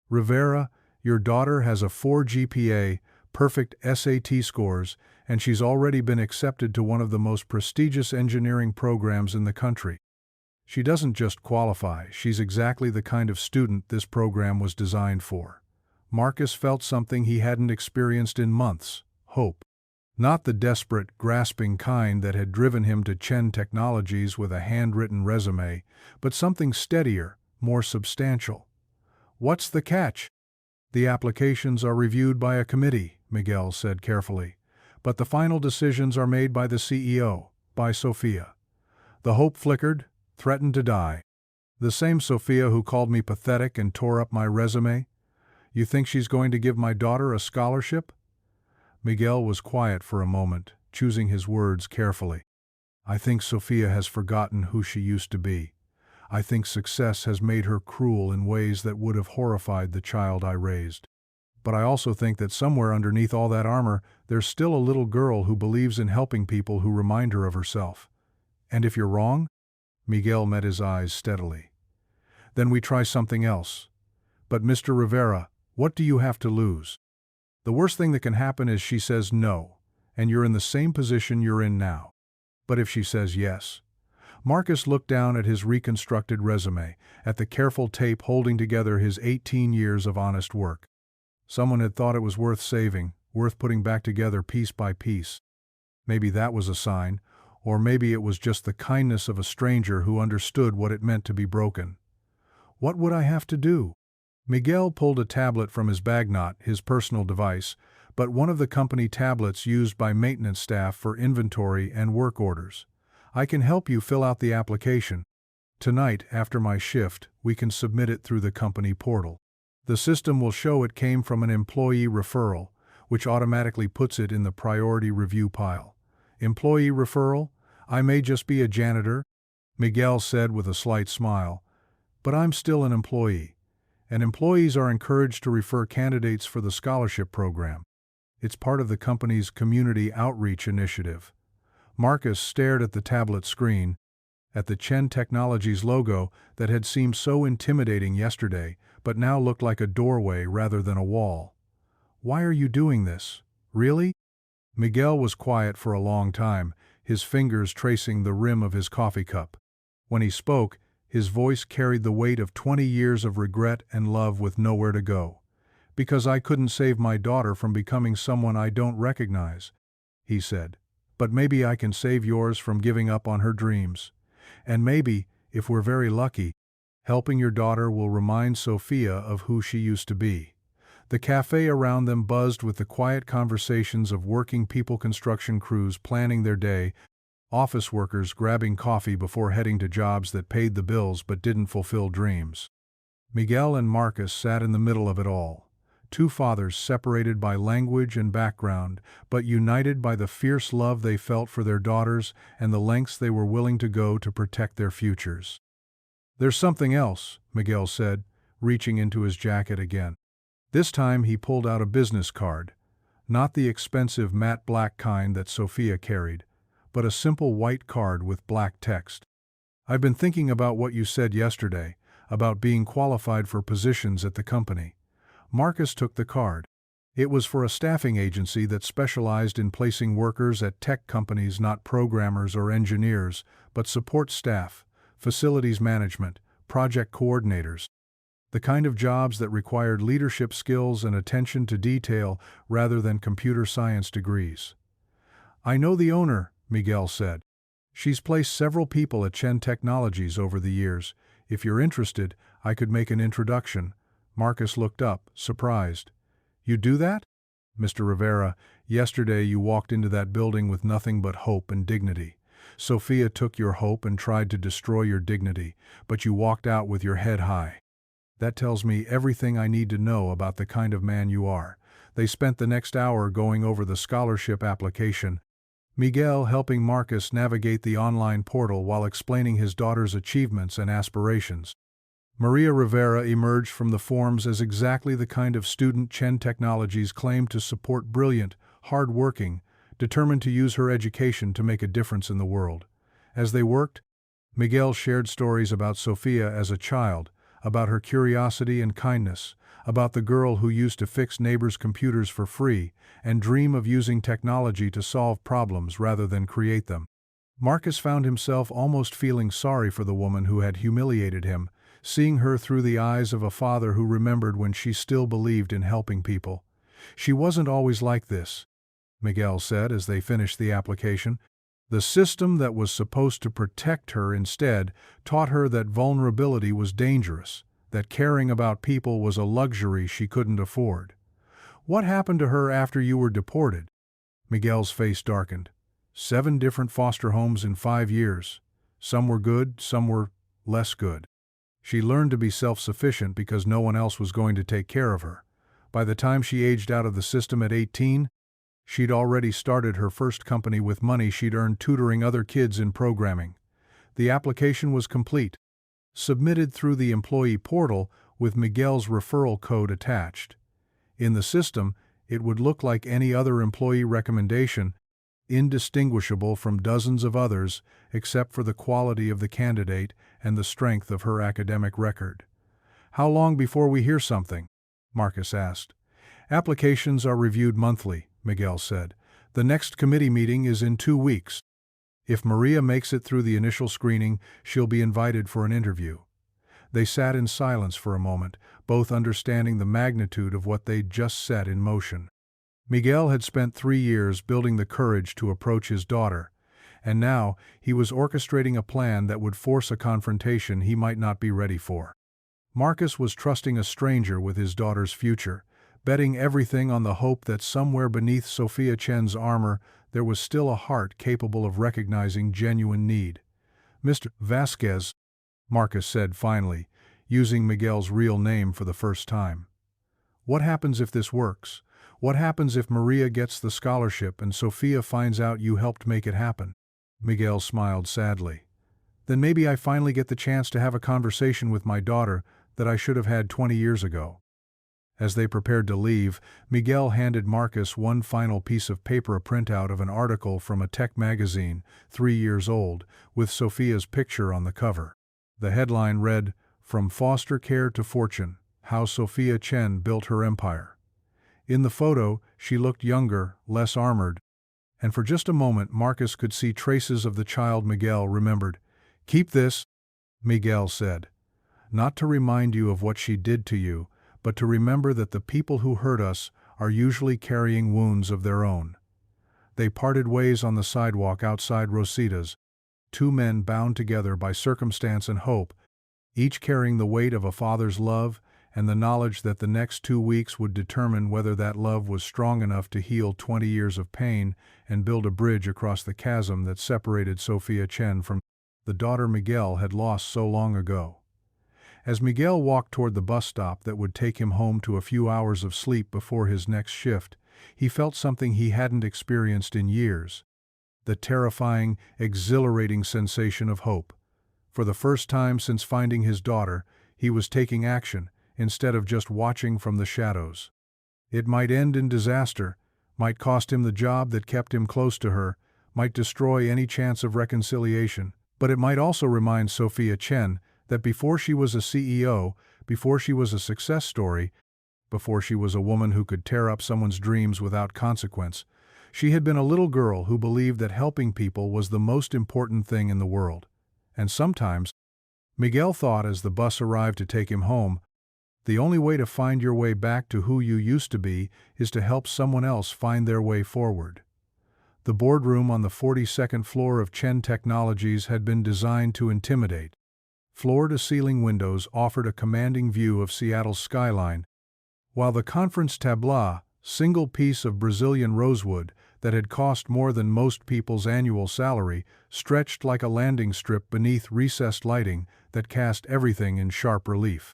Rivera, your daughter has a 4 GPA, perfect SAT scores, and she's already been accepted to one of the most prestigious engineering programs in the country. She doesn't just qualify, she's exactly the kind of student this program was designed for." Marcus felt something he hadn't experienced in months: hope. Not the desperate, grasping kind that had driven him to Chen Technologies with a handwritten resume, but something steadier, more substantial. "What's the catch?" "The applications are reviewed by a committee," Miguel said carefully, "but the final decisions are made by the CEO, by Sophia." The hope flickered, threatened to die. "The same Sophia who called me pathetic and tore up my resume? You think she's going to give my daughter a scholarship?" Miguel was quiet for a moment, choosing his words carefully. "I think Sophia has forgotten who she used to be. I think success has made her cruel in ways that would have horrified the child I raised. But I also think that somewhere underneath all that armor, there's still a little girl who believes in helping people who remind her of herself." And if you're wrong? Miguel met his eyes steadily. Then we try something else. But Mr. Rivera, what do you have to lose? The worst thing that can happen is she says no, and you're in the same position you're in now. But if she says yes? Marcus looked down at his reconstructed resume, at the careful tape holding together his 18 years of honest work. Someone had thought it was worth saving, worth putting back together piece by piece. Maybe that was a sign, or maybe it was just the kindness of a stranger who understood what it meant to be broken. What would I have to do? Miguel pulled a tablet from his bag, not his personal device, but one of the company tablets used by maintenance staff for inventory and work orders. I can help you fill out the application. Tonight, after my shift, we can submit it through the company portal. The system will show it came from an employee referral, which automatically puts it in the priority review pile. Employee referral? I may just be a janitor, Miguel said with a slight smile, but I'm still an employee, and employees are encouraged to refer candidates for the scholarship program. It's part of the company's community outreach initiative. Marcus stared at the tablet screen, at the Chen Technologies logo that had seemed so intimidating yesterday, but now looked like a doorway rather than a wall. Why are you doing this? Really? Miguel was quiet for a long time, his fingers tracing the rim of his coffee cup. When he spoke, his voice carried the weight of 20 years of regret and love with nowhere to go. Because I couldn't save my daughter from becoming someone I don't recognize, he said. But maybe I can save yours from giving up on her dreams. And maybe, if we're very lucky, helping your daughter will remind Sophia of who she used to be. The cafe around them buzzed with the quiet conversations of working people, construction crews planning their day, office workers grabbing coffee before heading to jobs that paid the bills but didn't fulfill dreams. Miguel and Marcus sat in the middle of it all, two fathers separated by language and background, but united by the fierce love they felt for their daughters and the lengths they were willing to go to protect their futures. There's something else, Miguel said, reaching into his jacket again. This time he pulled out a business card, not the expensive matte black kind that Sophia carried, but a simple white card with black text. I've been thinking about what you said yesterday, about being qualified for positions at the company. Marcus took the card. It was for a staffing agency that specialized in placing workers at tech companies, not programmers or engineers, but support staff, facilities management, project coordinators. The kind of jobs that required leadership skills and attention to detail rather than computer science degrees. I know the owner, Miguel said. She's placed several people at Chen Technologies over the years. If you're interested, I could make an introduction. Marcus looked up, surprised. You do that? Mr. Rivera, yesterday you walked into that building with nothing but hope and dignity. Sophia took your hope and tried to destroy your dignity, but you walked out with your head high. That tells me everything I need to know about the kind of man you are. They spent the next hour going over the scholarship application, Miguel helping Marcus navigate the online portal while explaining his daughter's achievements and aspirations. Maria Rivera emerged from the forms as exactly the kind of student Chen Technologies claimed to support: brilliant, hard-working, determined to use her education to make a difference in the world. As they worked, Miguel shared stories about Sophia as a child, about her curiosity and kindness, about the girl who used to fix neighbors' computers for free and dream of using technology to solve problems rather than create them. Marcus found himself almost feeling sorry for the woman who had humiliated him, seeing her through the eyes of a father who remembered when she still believed in helping people. She wasn't always like this, Miguel said as they finished the application. The system that was supposed to protect her instead taught her that vulnerability was dangerous, that caring about people was a luxury she couldn't afford. What happened to her after you were deported? Miguel's face darkened. 7 different foster homes in 5 years. Some were good, some were less good. She learned to be self-sufficient because no one else was going to take care of her. By the time she aged out of the system at 18, she'd already started her first company with money she'd earned tutoring other kids in programming. The application was complete, submitted through the employee portal with Miguel's referral code attached. In the system, it would look like any other employee recommendation, indistinguishable from dozens of others except for the quality of the candidate and the strength of her academic record. "How long before we hear something?" Marcus asked. "Applications are reviewed monthly," Miguel said. "The next committee meeting is in 2 weeks. If Maria makes it through the initial screening, she'll be invited for an interview." They sat in silence for a moment, both understanding the magnitude of what they'd just set in motion. Miguel had spent 3 years building the courage to approach his daughter, and now he was orchestrating a plan that would force a confrontation he might not be ready for. Marcus was trusting a stranger with his daughter's future, betting everything on the hope that somewhere beneath Sophia Chen's armor there was still a heart capable of recognizing genuine need. "Mr. Vasquez," Marcus said finally, using Miguel's real name for the first time. "What happens if this works? What happens if Maria gets the scholarship and Sophia finds out you helped make it happen?" Miguel smiled sadly. "Then maybe I finally get the chance to have a conversation with my daughter that I should have had 20 years ago." As they prepared to leave, Miguel handed Marcus one final piece of paper, a printout of an article from a tech magazine, 3 years old, with Sophia's picture on the cover. The headline read, "From Foster Care to Fortune, How Sophia Chen Built Her Empire." In the photo, she looked younger, less armored, and for just a moment Marcus could see traces of the child Miguel remembered. "Keep this," Miguel said. "Not to remind you of what she did to you, but to remember that the people who hurt us are usually carrying wounds of their own." They parted ways on the sidewalk outside Rosita's, 2 men bound together by circumstance and hope, each carrying the weight of a father's love and the knowledge that the next 2 weeks would determine whether that love was strong enough to heal 20 years of pain and build a bridge across the chasm that separated Sophia Chen from the daughter Miguel had lost so long ago. As Miguel walked toward the bus stop that would take him home to a few hours of sleep before his next shift, he felt something he hadn't experienced in years: the terrifying, exhilarating sensation of hope. For the first time since finding his daughter, he was taking action, instead of just watching from the shadows. It might end in disaster, might cost him the job that kept him close to her, might destroy any chance of reconciliation, but it might also remind Sophia Chen that before she was a CEO, before she was a success story, before she was a woman who could tear up someone's dreams without consequence, she had been a little girl who believed that helping people was the most important thing in the world. And sometimes, Miguel thought as the bus arrived to take him home, the only way to find your way back to who you used to be is to help someone else find their way forward. The boardroom on the 42nd floor of Chen Technologies had been designed to intimidate. Floor-to-ceiling windows offered a commanding view of Seattle's skyline, while the conference tableau, single piece of Brazilian rosewood that had cost more than most people's annual salary, stretched like a landing strip beneath recessed lighting that cast everything in sharp relief.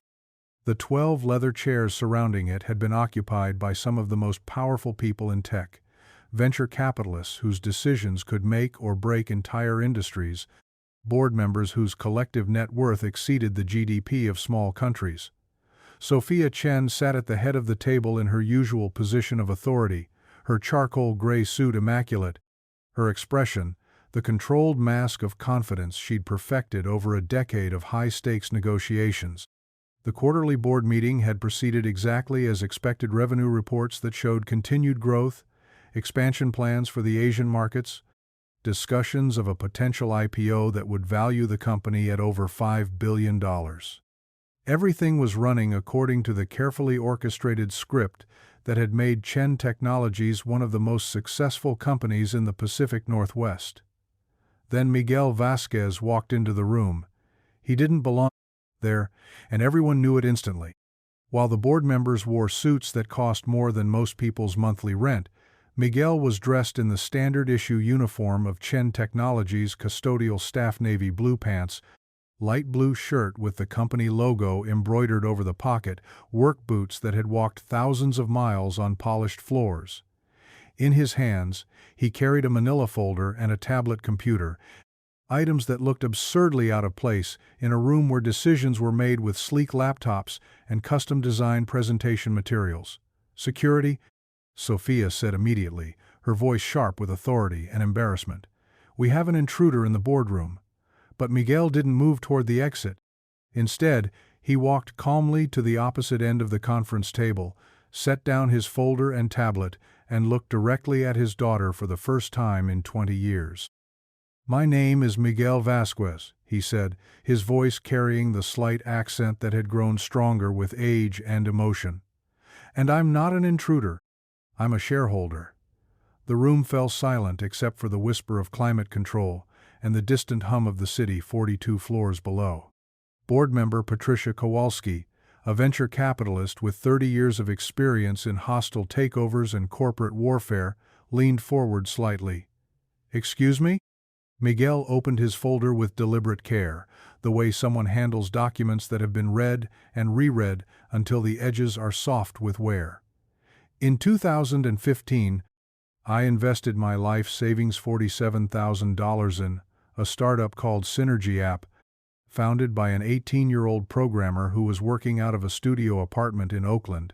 The 12 leather chairs surrounding it had been occupied by some of the most powerful people in tech, venture capitalists whose decisions could make or break entire industries, board members whose collective net worth exceeded the GDP of small countries. Sophia Chen sat at the head of the table in her usual position of authority, her charcoal gray suit immaculate, her expression, the controlled mask of confidence she'd perfected over a decade of high-stakes negotiations. The quarterly board meeting had proceeded exactly as expected: revenue reports that showed continued growth, expansion plans for the Asian markets, discussions of a potential IPO that would value the company at over $5 billion. Everything was running according to the carefully orchestrated script that had made Chen Technologies one of the most successful companies in the Pacific Northwest. Then Miguel Vasquez walked into the room. He didn't belong there, and everyone knew it instantly. While the board members wore suits that cost more than most people's monthly rent, Miguel was dressed in the standard-issue uniform of Chen Technologies' custodial staff: navy blue pants, light blue shirt with the company logo embroidered over the pocket, work boots that had walked thousands of miles on polished floors. In his hands, he carried a manila folder and a tablet computer, items that looked absurdly out of place in a room where decisions were made with sleek laptops and custom-designed presentation materials. "Security," Sophia said immediately, her voice sharp with authority and embarrassment. "We have an intruder in the boardroom." But Miguel didn't move toward the exit. Instead, he walked calmly to the opposite end of the conference table, set down his folder and tablet, and looked directly at his daughter for the first time in 20 years. "My name is Miguel Vasquez," he said, his voice carrying the slight accent that had grown stronger with age and emotion. "And I'm not an intruder. I'm a shareholder." The room fell silent except for the whisper of climate control and the distant hum of the city 42 floors below. Board member Patricia Kowalski, a venture capitalist with 30 years of experience in hostile takeovers and corporate warfare, leaned forward slightly. "Excuse me?" Miguel opened his folder with deliberate care, the way someone handles documents that have been read and reread until the edges are soft with wear. "In 2015, I invested my life savings $47,000 in a startup called Synergy App, founded by an 18-year-old programmer who was working out of a studio apartment in Oakland."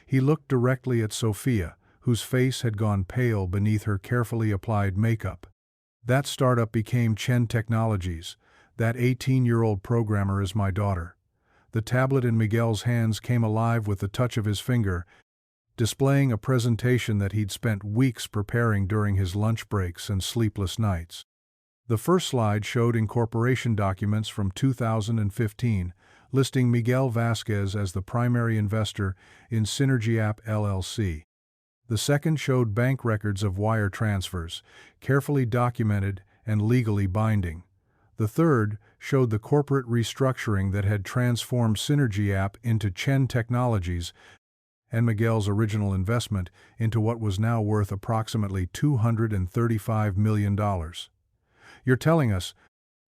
He looked directly at Sophia, whose face had gone pale beneath her carefully applied makeup. "That startup became Chen Technologies. That 18-year-old programmer is my daughter." The tablet in Miguel's hands came alive with the touch of his finger, displaying a presentation that he'd spent weeks preparing during his lunch breaks and sleepless nights. The first slide showed incorporation documents from 2015, listing Miguel Vasquez as the primary investor in Synergy App LLC. The second showed bank records of wire transfers, carefully documented and legally binding. The third showed the corporate restructuring that had transformed Synergy App into Chen Technologies and Miguel's original investment into what was now worth approximately $235 million. "You're telling us,"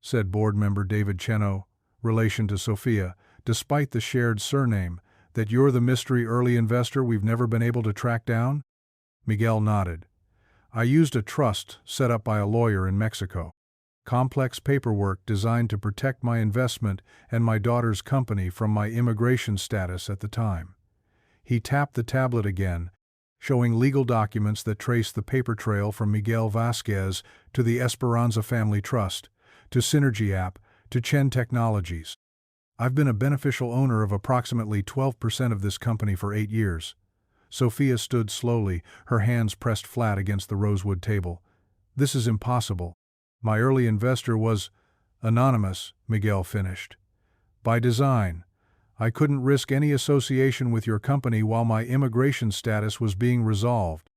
said board member David Cheno, relation to Sophia, despite the shared surname, "that you're the mystery early investor we've never been able to track down?" Miguel nodded. "I used a trust set up by a lawyer in Mexico. Complex paperwork designed to protect my investment and my daughter's company from my immigration status at the time." He tapped the tablet again, showing legal documents that traced the paper trail from Miguel Vasquez to the Esperanza Family Trust, to Synergy App, to Chen Technologies. "I've been a beneficial owner of approximately 12% of this company for 8 years. Sophia stood slowly, her hands pressed flat against the rosewood table. "This is impossible. My early investor was anonymous," Miguel finished. "By design. I couldn't risk any association with your company while my immigration status was being resolved.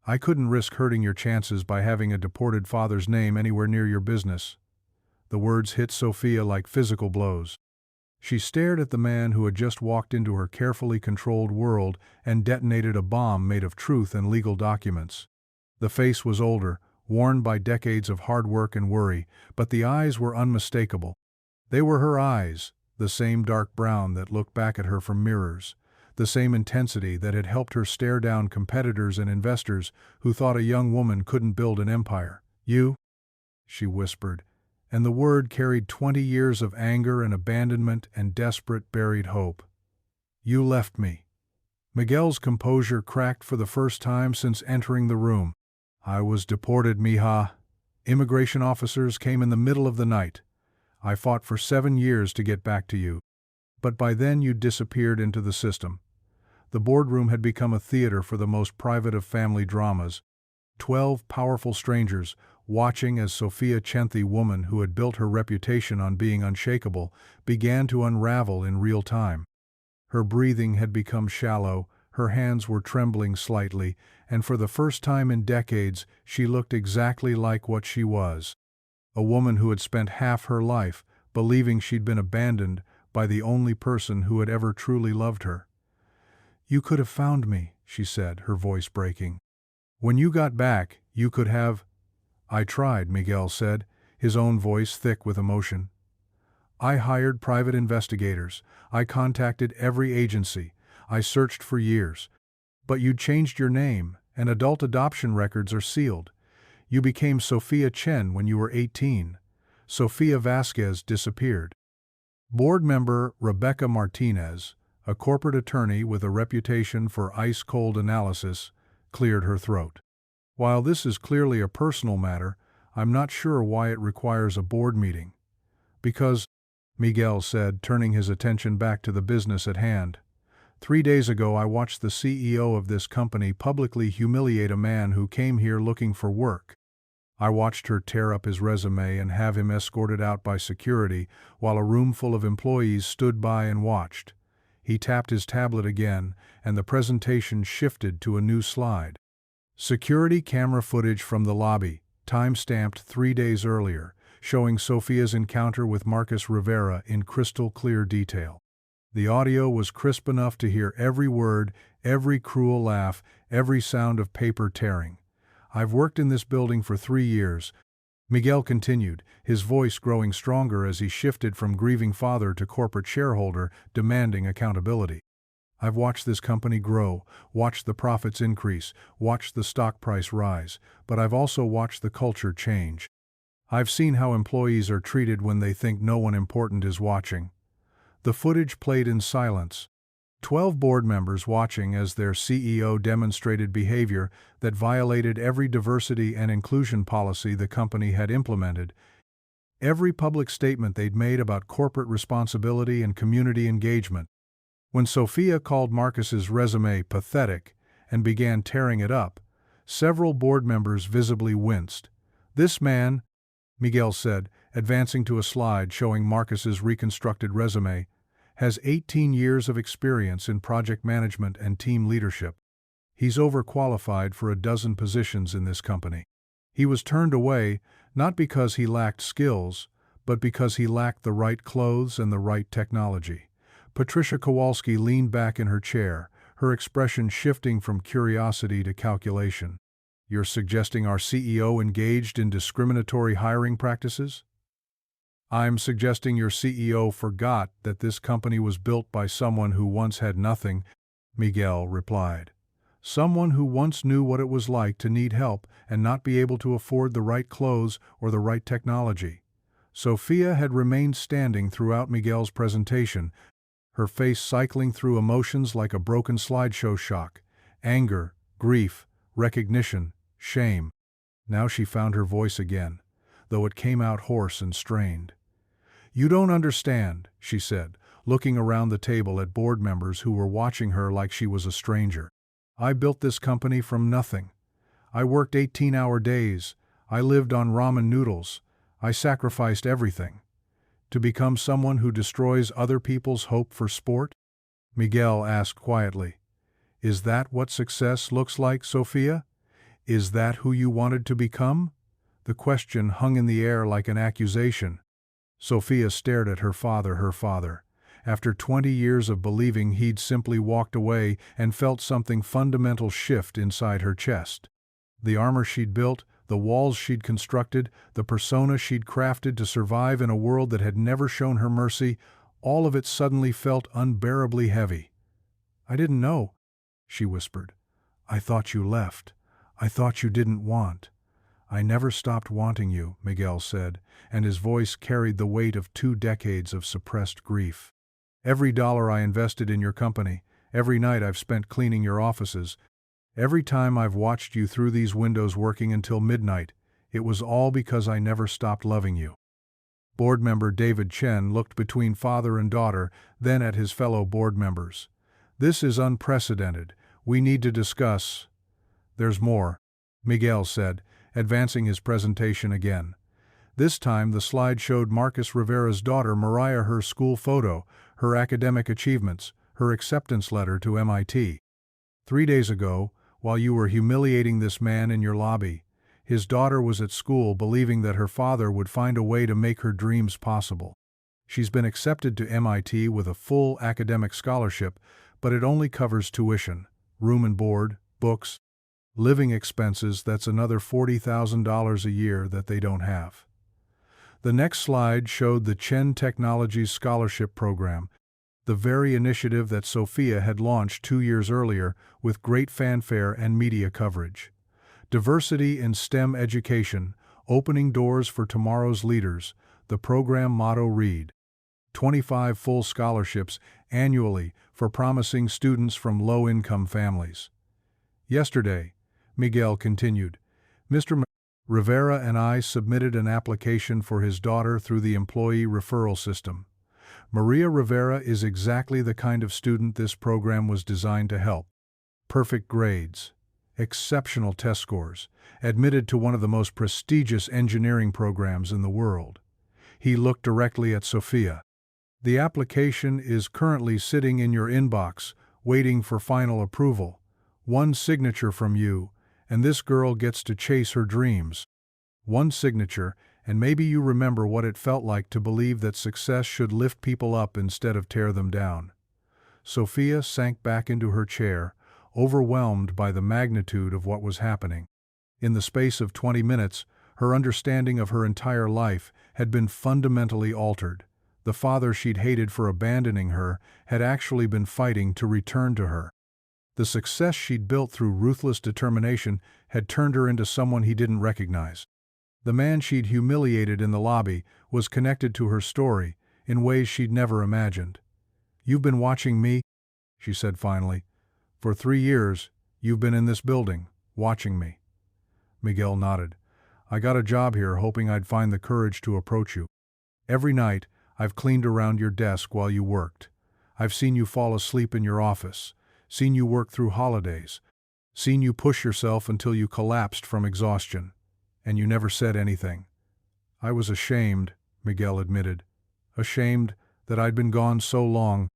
I couldn't risk hurting your chances by having a deported father's name anywhere near your business." The words hit Sophia like physical blows. She stared at the man who had just walked into her carefully controlled world and detonated a bomb made of truth and legal documents. The face was older, worn by decades of hard work and worry, but the eyes were unmistakable. They were her eyes, the same dark brown that looked back at her from mirrors, the same intensity that had helped her stare down competitors and investors who thought a young woman couldn't build an empire. "You?" she whispered, and the word carried 20 years of anger and abandonment and desperate buried hope. "You left me." Miguel's composure cracked for the first time since entering the room. "I was deported, mija. Immigration officers came in the middle of the night. I fought for 7 years to get back to you. But by then you'd disappeared into the system." The boardroom had become a theater for the most private of family dramas. 12 powerful strangers, watching as Sophia Chen, the woman who had built her reputation on being unshakable, began to unravel in real time. Her breathing had become shallow, her hands were trembling slightly, and for the first time in decades she looked exactly like what she was. A woman who had spent half her life believing she'd been abandoned by the only person who had ever truly loved her. "You could have found me," she said, her voice breaking. "When you got back, you could have—" "I tried," Miguel said, his own voice thick with emotion. "I hired private investigators. I contacted every agency. I searched for years. But you'd changed your name, and adult adoption records are sealed. You became Sophia Chen when you were 18. Sophia Vasquez disappeared." Board member Rebecca Martinez, a corporate attorney with a reputation for ice-cold analysis, cleared her throat. While this is clearly a personal matter, I'm not sure why it requires a board meeting. Because, Miguel said, turning his attention back to the business at hand. 3 days ago I watched the CEO of this company publicly humiliate a man who came here looking for work. I watched her tear up his resume and have him escorted out by security while a room full of employees stood by and watched. He tapped his tablet again, and the presentation shifted to a new slide. Security camera footage from the lobby, time-stamped 3 days earlier, showing Sophia's encounter with Marcus Rivera in crystal clear detail. The audio was crisp enough to hear every word, every cruel laugh, every sound of paper tearing. I've worked in this building for 3 years, Miguel continued, his voice growing stronger as he shifted from grieving father to corporate shareholder, demanding accountability. I've watched this company grow, watched the profits increase, watched the stock price rise, but I've also watched the culture change. I've seen how employees are treated when they think no one important is watching. The footage played in silence. 12 board members watching as their CEO demonstrated behavior that violated every diversity and inclusion policy the company had implemented, every public statement they'd made about corporate responsibility and community engagement. When Sophia called Marcus's resume pathetic and began tearing it up, several board members visibly winced. "This man," Miguel said, advancing to a slide showing Marcus's reconstructed resume, "has 18 years of experience in project management and team leadership. He's overqualified for a dozen positions in this company." He was turned away, not because he lacked skills, but because he lacked the right clothes and the right technology. Patricia Kowalski leaned back in her chair, her expression shifting from curiosity to calculation. "You're suggesting our CEO engaged in discriminatory hiring practices?" "I'm suggesting your CEO forgot that this company was built by someone who once had nothing," Miguel replied. "Someone who once knew what it was like to need help and not be able to afford the right clothes or the right technology." Sophia had remained standing throughout Miguel's presentation, her face cycling through emotions like a broken slideshow shock: anger, grief, recognition, shame. Now she found her voice again, though it came out hoarse and strained. "You don't understand," she said, looking around the table at board members who were watching her like she was a stranger. "I built this company from nothing. I worked 18-hour days. I lived on ramen noodles. I sacrificed everything. To become someone who destroys other people's hope for sport?" Miguel asked quietly. "Is that what success looks like, Sophia? Is that who you wanted to become?" The question hung in the air like an accusation. Sophia stared at her father. After 20 years of believing he'd simply walked away, and felt something fundamental shift inside her chest. The armor she'd built, the walls she'd constructed, the persona she'd crafted to survive in a world that had never shown her mercy, all of it suddenly felt unbearably heavy. "I didn't know," she whispered. "I thought you left. I thought you didn't want." "I never stopped wanting you," Miguel said, and his voice carried the weight of 2 decades of suppressed grief. "Every dollar I invested in your company, every night I've spent cleaning your offices, every time I've watched you through these windows working until midnight, it was all because I never stopped loving you." Board member David Chen looked between father and daughter, then at his fellow board members. "This is unprecedented. We need to discuss." "There's more," Miguel said, advancing his presentation again. This time the slide showed Marcus Rivera's daughter Mariah, her school photo, her academic achievements, her acceptance letter to MIT. 3 days ago, while you were humiliating this man in your lobby, his daughter was at school believing that her father would find a way to make her dreams possible. She's been accepted to MIT with a full academic scholarship, but it only covers tuition, room and board, books, living expenses. That's another $40,000 a year that they don't have. The next slide showed the Chen Technologies Scholarship Program, the very initiative that Sophia had launched 2 years earlier with great fanfare and media coverage. Diversity in STEM education, opening doors for tomorrow's leaders, the program motto read. 25 full scholarships annually for promising students from low-income families. Yesterday, Miguel continued, Mr. Rivera and I submitted an application for his daughter through the employee referral system. Maria Rivera is exactly the kind of student this program was designed to help. Perfect grades, exceptional test scores, admitted to one of the most prestigious engineering programs in the world. He looked directly at Sophia. The application is currently sitting in your inbox, waiting for final approval. One signature from you, and this girl gets to chase her dreams. One signature, and maybe you remember what it felt like to believe that success should lift people up instead of tear them down. Sophia sank back into her chair, overwhelmed by the magnitude of what was happening. In the space of 20 minutes, her understanding of her entire life had been fundamentally altered. The father she'd hated for abandoning her had actually been fighting to return to her. The success she'd built through ruthless determination had turned her into someone he didn't recognize. The man she'd humiliated in the lobby was connected to her story in ways she'd never imagined. "You've been watching me," she said finally. "For 3 years, you've been in this building, watching me." Miguel nodded. "I got a job here hoping I'd find the courage to approach you. Every night, I've cleaned around your desk while you worked. I've seen you fall asleep in your office, seen you work through holidays, seen you push yourself until you collapsed from exhaustion. And you never said anything." "I was ashamed," Miguel admitted. "Ashamed that I'd been gone so long.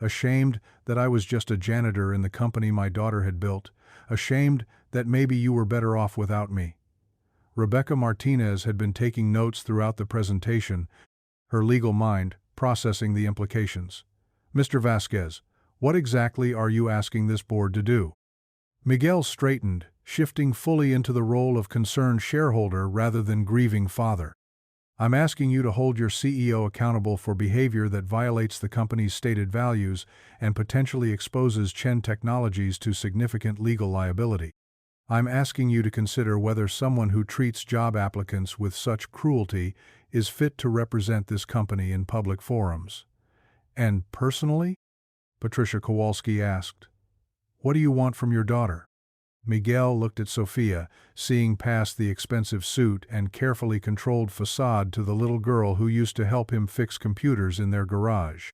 Ashamed that I was just a janitor in the company my daughter had built. Ashamed that maybe you were better off without me." Rebecca Martinez had been taking notes throughout the presentation, her legal mind processing the implications. "Mr. Vasquez, what exactly are you asking this board to do?" Miguel straightened, shifting fully into the role of concerned shareholder rather than grieving father. "I'm asking you to hold your CEO accountable for behavior that violates the company's stated values and potentially exposes Chen Technologies to significant legal liability. I'm asking you to consider whether someone who treats job applicants with such cruelty is fit to represent this company in public forums." "And personally?" Patricia Kowalski asked. "What do you want from your daughter?" Miguel looked at Sophia, seeing past the expensive suit and carefully controlled facade to the little girl who used to help him fix computers in their garage.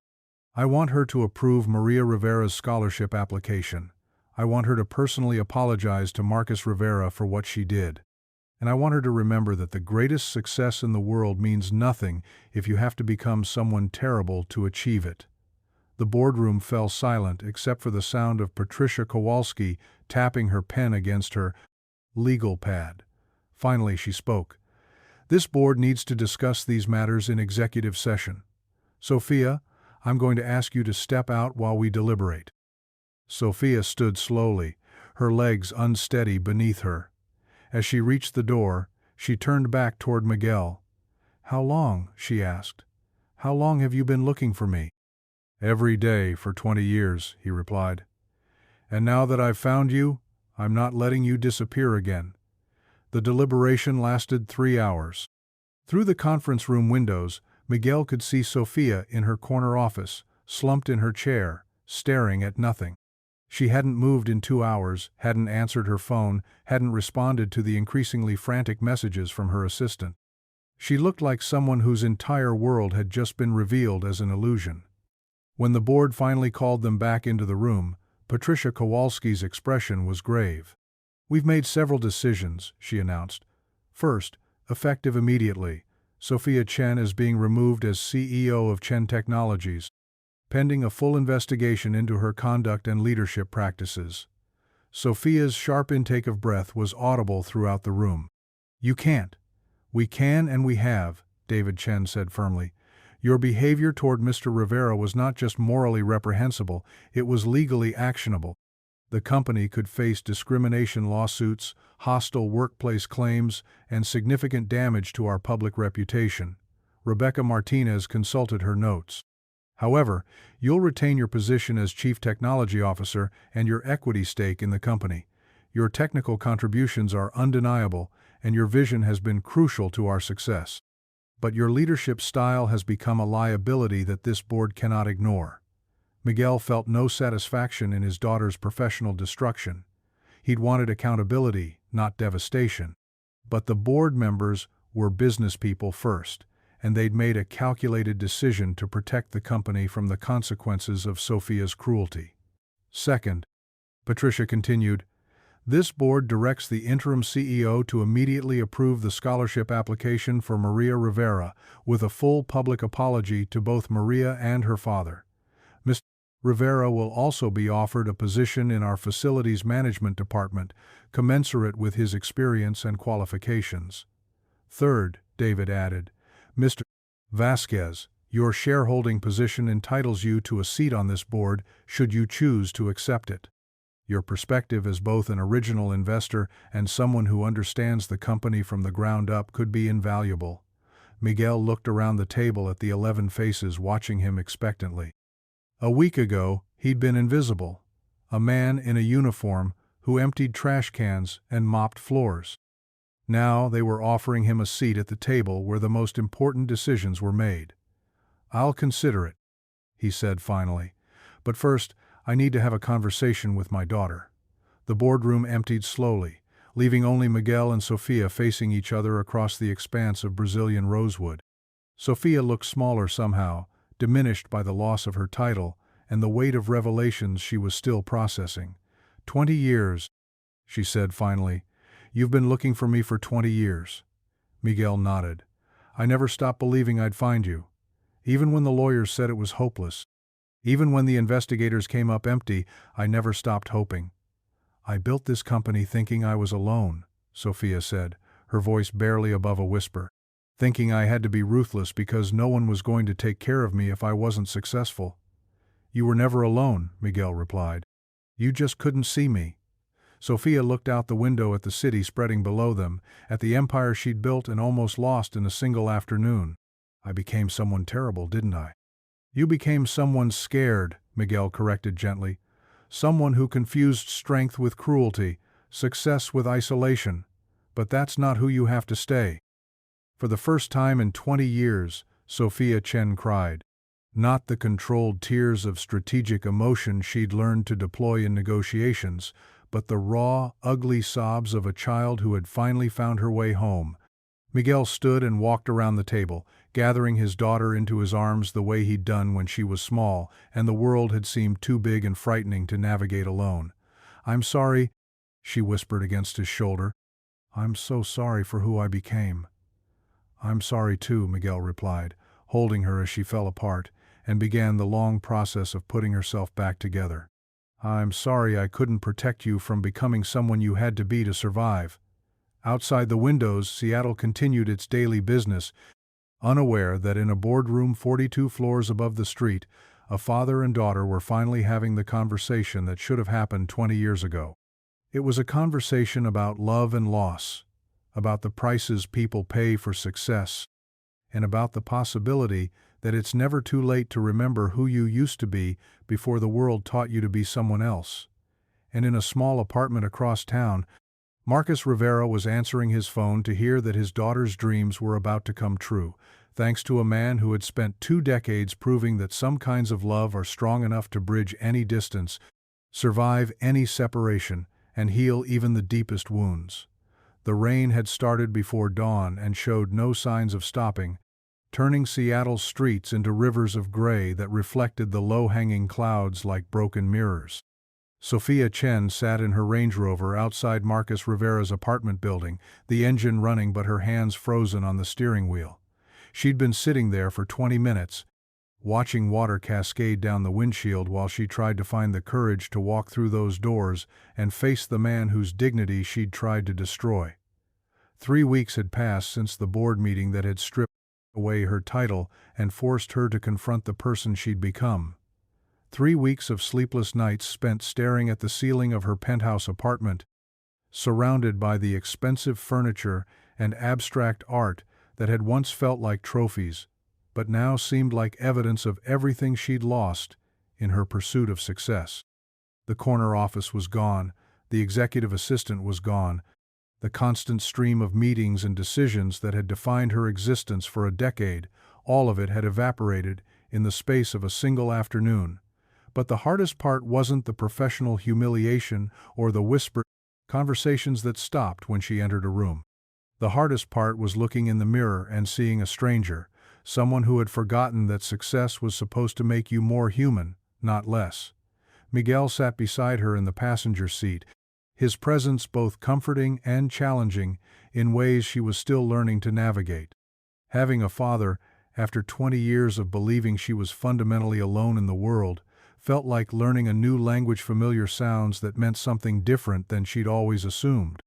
"I want her to approve Maria Rivera's scholarship application. I want her to personally apologize to Marcus Rivera for what she did. And I want her to remember that the greatest success in the world means nothing if you have to become someone terrible to achieve it." The boardroom fell silent except for the sound of Patricia Kowalski tapping her pen against her legal pad. Finally she spoke. "This board needs to discuss these matters in executive session. Sophia, I'm going to ask you to step out while we deliberate." Sophia stood slowly, her legs unsteady beneath her. As she reached the door, she turned back toward Miguel. "How long?" she asked. "How long have you been looking for me?" "Every day for 20 years, he replied. "And now that I've found you, I'm not letting you disappear again." The deliberation lasted 3 hours. Through the conference room windows, Miguel could see Sophia in her corner office, slumped in her chair, staring at nothing. She hadn't moved in 2 hours, hadn't answered her phone, hadn't responded to the increasingly frantic messages from her assistant. She looked like someone whose entire world had just been revealed as an illusion. When the board finally called them back into the room, Patricia Kowalski's expression was grave. "We've made several decisions," she announced. "First, effective immediately, Sophia Chen is being removed as CEO of Chen Technologies, pending a full investigation into her conduct and leadership practices." Sophia's sharp intake of breath was audible throughout the room. "You can't." "We can and we have," David Chen said firmly. "Your behavior toward Mr. Rivera was not just morally reprehensible, it was legally actionable. The company could face discrimination lawsuits, hostile workplace claims, and significant damage to our public reputation." Rebecca Martinez consulted her notes. "However, you'll retain your position as Chief Technology Officer and your equity stake in the company. Your technical contributions are undeniable, and your vision has been crucial to our success. But your leadership style has become a liability that this board cannot ignore." Miguel felt no satisfaction in his daughter's professional destruction. He'd wanted accountability, not devastation. but the board members were business people first, and they'd made a calculated decision to protect the company from the consequences of Sophia's cruelty. Second, Patricia continued, this board directs the interim CEO to immediately approve the scholarship application for Maria Rivera, with a full public apology to both Maria and her father. Mr. Rivera will also be offered a position in our facilities management department, commensurate with his experience and qualifications. Third, David added, Mr. Vasquez, your shareholding position entitles you to a seat on this board should you choose to accept it. Your perspective as both an original investor and someone who understands the company from the ground up could be invaluable. Miguel looked around the table at the 11 faces watching him expectantly. A week ago, he'd been invisible, a man in a uniform who emptied trash cans and mopped floors. Now they were offering him a seat at the table where the most important decisions were made. I'll consider it, he said finally. But first, I need to have a conversation with my daughter. The boardroom emptied slowly, leaving only Miguel and Sophia facing each other across the expanse of Brazilian rosewood. Sophia looked smaller somehow, diminished by the loss of her title and the weight of revelations she was still processing. 20 years, she said finally. You've been looking for me for 20 years. Miguel nodded. I never stopped believing I'd find you. Even when the lawyers said it was hopeless. Even when the investigators came up empty, I never stopped hoping. I built this company thinking I was alone, Sophia said, her voice barely above a whisper. Thinking I had to be ruthless because no one was going to take care of me if I wasn't successful. You were never alone, Miguel replied. You just couldn't see me. Sophia looked out the window at the city spreading below them, at the empire she'd built and almost lost in a single afternoon. I became someone terrible, didn't I? You became someone scared, Miguel corrected gently. Someone who confused strength with cruelty, success with isolation. But that's not who you have to stay. For the first time in 20 years, Sophia Chen cried. Not the controlled tears of strategic emotion she'd learned to deploy in negotiations, but the raw, ugly sobs of a child who had finally found her way home. Miguel stood and walked around the table, gathering his daughter into his arms the way he'd done when she was small and the world had seemed too big and frightening to navigate alone. I'm sorry, she whispered against his shoulder. I'm so sorry for who I became. I'm sorry too, Miguel replied, holding her as she fell apart, and began the long process of putting herself back together. I'm sorry I couldn't protect you from becoming someone you had to be to survive. Outside the windows, Seattle continued its daily business, unaware that in a boardroom 42 floors above the street, a father and daughter were finally having the conversation that should have happened 20 years ago. It was a conversation about love and loss, about the prices people pay for success, and about the possibility that it's never too late to remember who you used to be before the world taught you to be someone else. And in a small apartment across town, Marcus Rivera was answering his phone to hear that his daughter's dreams were about to come true, thanks to a man who had spent 2 decades proving that some kinds of love are strong enough to bridge any distance, survive any separation, and heal even the deepest wounds. The rain had started before dawn and showed no signs of stopping, turning Seattle's streets into rivers of gray that reflected the low-hanging clouds like broken mirrors. Sophia Chen sat in her Range Rover outside Marcus Rivera's apartment building, the engine running but her hands frozen on the steering wheel. She'd been sitting there for 20 minutes, watching water cascade down the windshield while she tried to find the courage to walk through those doors and face the man whose dignity she'd tried to destroy. 3 weeks had passed since the board meeting that had stripped away her title and forced her to confront the person she'd become. 3 weeks of sleepless nights spent staring at the ceiling of her penthouse apartment, surrounded by the expensive furniture and abstract art that had once felt like trophies, but now seemed like evidence of everything she'd lost in her pursuit of success. The corner office was gone, the executive assistant was gone, the constant stream of meetings and decisions that had defined her existence for a decade, all of it had evaporated in the space of a single afternoon. But the hardest part wasn't the professional humiliation or the whispered conversations that stopped when she entered a room. The hardest part was looking in the mirror and seeing a stranger, someone who had forgotten that success was supposed to make you more human, not less. Miguel sat beside her in the passenger seat, his presence both comforting and challenging in ways she was still learning to navigate. Having a father, after 20 years of believing she was fundamentally alone in the world, felt like learning a new language, familiar sounds that meant something different than she'd always assumed.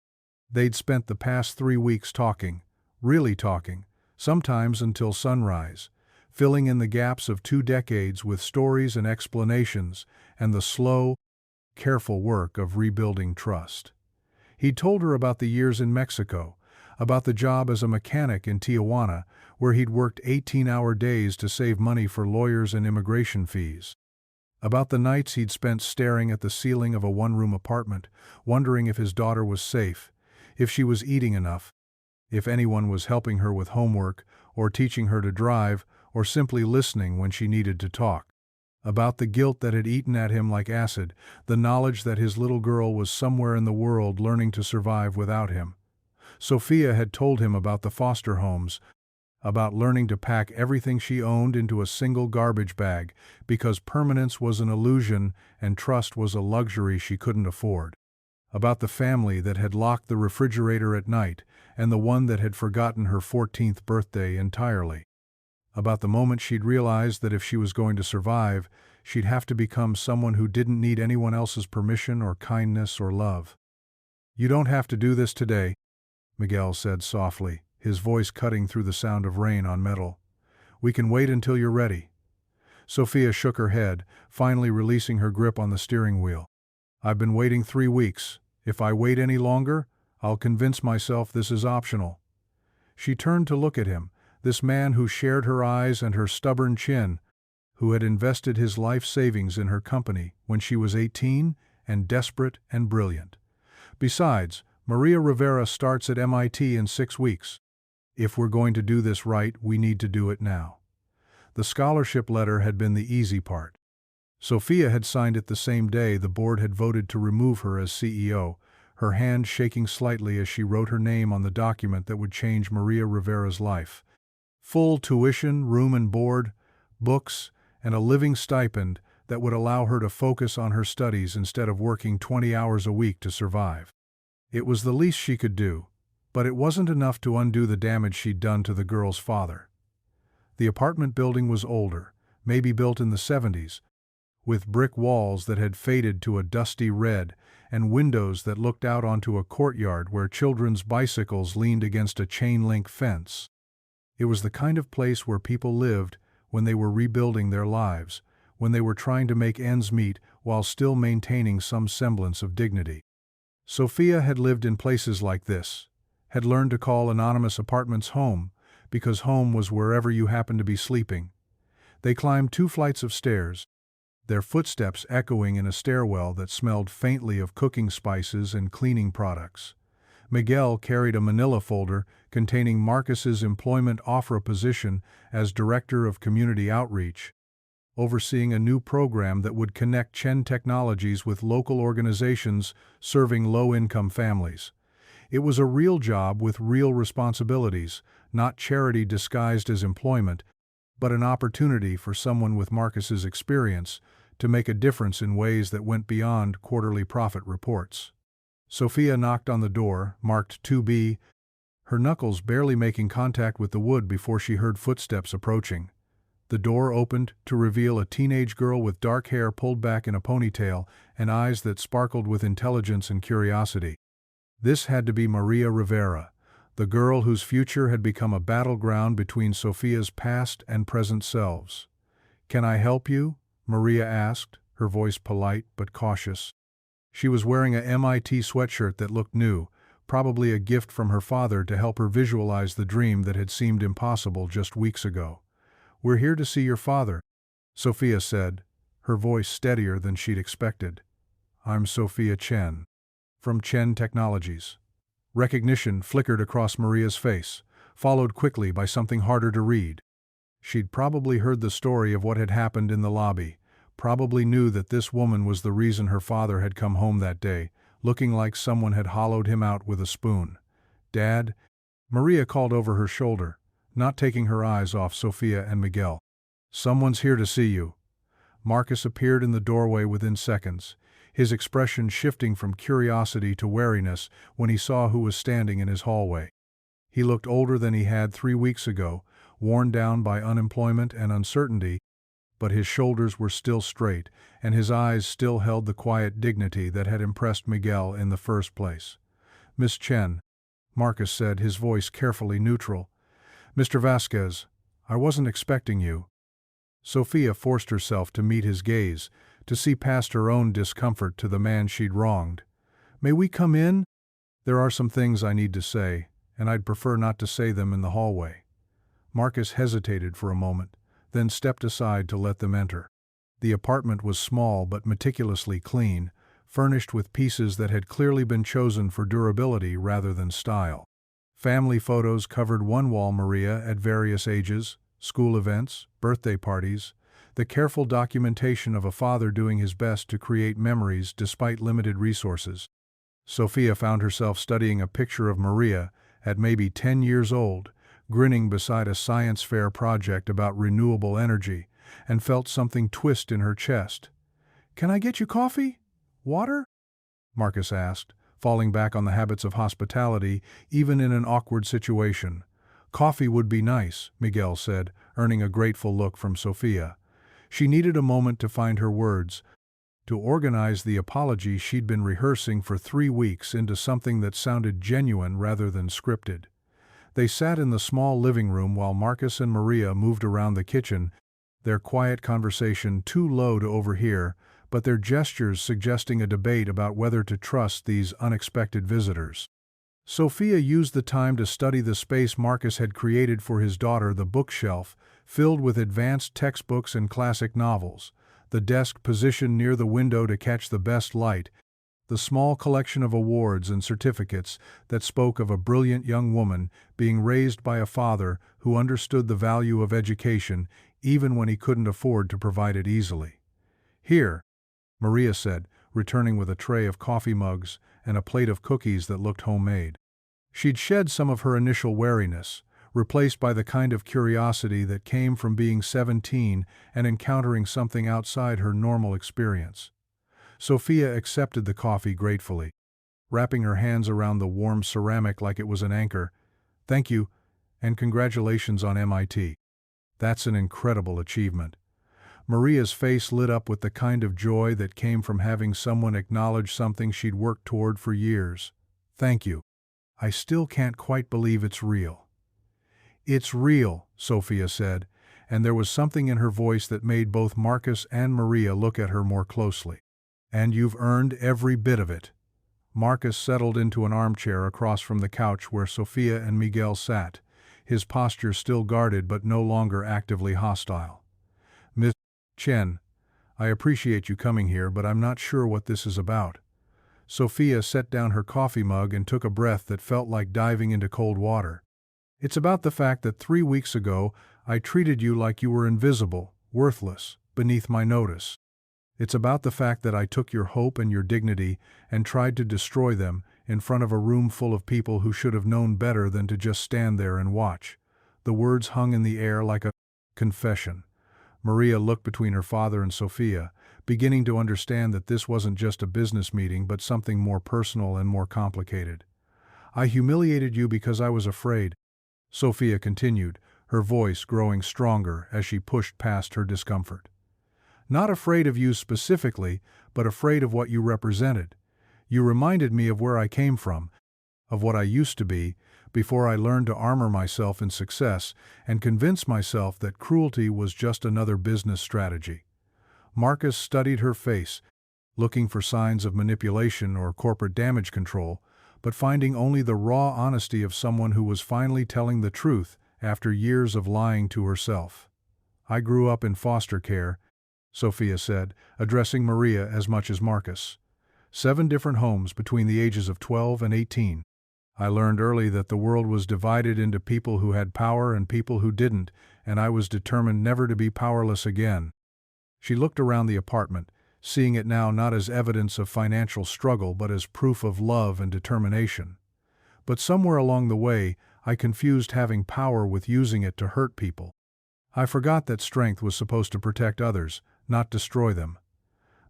They'd spent the past 3 weeks talking, really talking, sometimes until sunrise, filling in the gaps of 2 decades with stories and explanations and the slow, careful work of rebuilding trust. He'd told her about the years in Mexico, about the job as a mechanic in Tijuana, where he'd worked 18-hour days to save money for lawyers and immigration fees. About the nights he'd spent staring at the ceiling of a one-room apartment, wondering if his daughter was safe, if she was eating enough, if anyone was helping her with homework, or teaching her to drive, or simply listening when she needed to talk. About the guilt that had eaten at him like acid, the knowledge that his little girl was somewhere in the world learning to survive without him. Sophia had told him about the foster homes, about learning to pack everything she owned into a single garbage bag because permanence was an illusion and trust was a luxury she couldn't afford. About the family that had locked the refrigerator at night and the one that had forgotten her 14th birthday entirely. About the moment she'd realized that if she was going to survive, she'd have to become someone who didn't need anyone else's permission or kindness or love. "You don't have to do this today," Miguel said softly, his voice cutting through the sound of rain on metal. "We can wait until you're ready." Sophia shook her head, finally releasing her grip on the steering wheel. "I've been waiting 3 weeks. If I wait any longer, I'll convince myself this is optional." She turned to look at him, this man who shared her eyes and her stubborn chin, who had invested his life savings in her company when she was 18 and desperate and brilliant. Besides, Maria Rivera starts at MIT in 6 weeks. If we're going to do this right, we need to do it now. The scholarship letter had been the easy part. Sophia had signed it the same day the board had voted to remove her as CEO, her hand shaking slightly as she wrote her name on the document that would change Maria Rivera's life. Full tuition, room and board, books, and a living stipend that would allow her to focus on her studies instead of working 20 hours a week to survive. It was the least she could do, but it wasn't enough to undo the damage she'd done to the girl's father. The apartment building was older, maybe built in the 70s, with brick walls that had faded to a dusty red and windows that looked out onto a courtyard where children's bicycles leaned against a chain-link fence. It was the kind of place where people lived when they were rebuilding their lives, when they were trying to make ends meet while still maintaining some semblance of dignity. Sophia had lived in places like this, had learned to call anonymous apartments home, because home was wherever you happened to be sleeping. They climbed 2 flights of stairs, their footsteps echoing in a stairwell that smelled faintly of cooking spices and cleaning products. Miguel carried a manila folder containing Marcus's employment offer position as Director of Community Outreach, overseeing a new program that would connect Chen technologies with local organizations serving low-income families. It was a real job with real responsibilities, not charity disguised as employment, but an opportunity for someone with Marcus's experience to make a difference in ways that went beyond quarterly profit reports. Sophia knocked on the door, marked 2B, her knuckles barely making contact with the wood before she heard footsteps approaching. The door opened to reveal a teenage girl with dark hair pulled back in a ponytail and eyes that sparkled with intelligence and curiosity. This had to be Maria Rivera, the girl whose future had become a battleground between Sophia's past and present selves. "Can I help you?" Maria asked, her voice polite but cautious. She was wearing a MIT sweatshirt that looked new, probably a gift from her father to help her visualize the dream that had seemed impossible just weeks ago. "We're here to see your father," Sophia said, her voice steadier than she'd expected. "I'm Sophia Chen, from Chen Technologies." Recognition flickered across Maria's face, followed quickly by something harder to read. She'd probably heard the story of what had happened in the lobby, probably knew that this woman was the reason her father had come home that day, looking like someone had hollowed him out with a spoon. "Dad, Maria called over her shoulder, not taking her eyes off Sophia and Miguel. "Someone's here to see you." Marcus appeared in the doorway within seconds, his expression shifting from curiosity to wariness when he saw who was standing in his hallway. He looked older than he had 3 weeks ago, worn down by unemployment and uncertainty, but his shoulders were still straight, and his eyes still held the quiet dignity that had impressed Miguel in the first place. "Miss Chen," Marcus said, his voice carefully neutral. "Mr. Vasquez, I wasn't expecting you." Sophia forced herself to meet his gaze, to see past her own discomfort to the man she'd wronged. "May we come in? There are some things I need to say, and I'd prefer not to say them in the hallway." Marcus hesitated for a moment, then stepped aside to let them enter. The apartment was small but meticulously clean, furnished with pieces that had clearly been chosen for durability rather than style. Family photos covered one wall. Maria at various ages, school events, birthday parties, the careful documentation of a father doing his best to create memories despite limited resources. Sophia found herself studying a picture of Maria, at maybe 10 years old, grinning beside a science fair project about renewable energy, and felt something twist in her chest. "Can I get you coffee? Water?" Marcus asked, falling back on the habits of hospitality even in an awkward situation. "Coffee would be nice," Miguel said, earning a grateful look from Sophia. She needed a moment to find her words, to organize the apology she'd been rehearsing for 3 weeks into something that sounded genuine rather than scripted. They sat in the small living room while Marcus and Maria moved around the kitchen, their quiet conversation too low to overhear, but their gestures suggesting a debate about whether to trust these unexpected visitors. Sophia used the time to study the space Marcus had created for his daughter, the bookshelf, filled with advanced textbooks and classic novels, the desk positioned near the window to catch the best light, the small collection of awards and certificates that spoke of a brilliant young woman being raised by a father who understood the value of education even when he couldn't afford to provide it easily. "Here," Maria said, returning with a tray of coffee mugs and a plate of cookies that looked homemade. She'd shed some of her initial wariness, replaced by the kind of curiosity that came from being 17 and encountering something outside her normal experience. Sophia accepted the coffee gratefully, wrapping her hands around the warm ceramic like it was an anchor. "Thank you, and congratulations on MIT. That's an incredible achievement." Maria's face lit up with the kind of joy that came from having someone acknowledge something she'd worked toward for years. "Thank you. I still can't quite believe it's real." "It's real," Sophia said, and there was something in her voice that made both Marcus and Maria look at her more closely. "And you've earned every bit of it." Marcus settled into an armchair across from the couch where Sophia and Miguel sat, his posture still guarded but no longer actively hostile. "Miss Chen, I appreciate you coming here, but I'm not sure what this is about." Sophia set down her coffee mug and took a breath that felt like diving into cold water. "It's about the fact that 3 weeks ago I treated you like you were invisible, worthless, beneath my notice. It's about the fact that I took your hope and your dignity and tried to destroy them in front of a room full of people who should have known better than to just stand there and watch." The words hung in the air like a confession. Maria looked between her father and Sophia, beginning to understand that this wasn't just a business meeting but something more personal and more complicated. "I humiliated you because I was afraid," Sophia continued, her voice growing stronger as she pushed past her discomfort. "Not afraid of you specifically, but afraid of what you represented. You reminded me of where I came from, of what I used to be, before I learned to armor myself in success and convince myself that cruelty was just another business strategy." Marcus studied her face, looking for signs of manipulation or corporate damage control, but finding only the raw honesty of someone who was finally telling the truth after years of lying to herself. "I grew up in foster care," Sophia said, addressing Maria as much as Marcus. 7 different homes between the ages of 12 and 18. I learned early that the world was divided into people who had power and people who didn't, and I was determined never to be powerless again. She looked around the apartment, seeing it now not as evidence of financial struggle but as proof of love and determination. "But somewhere along the way, I confused having power with using it to hurt people. I forgot that strength was supposed to protect others, not destroy them.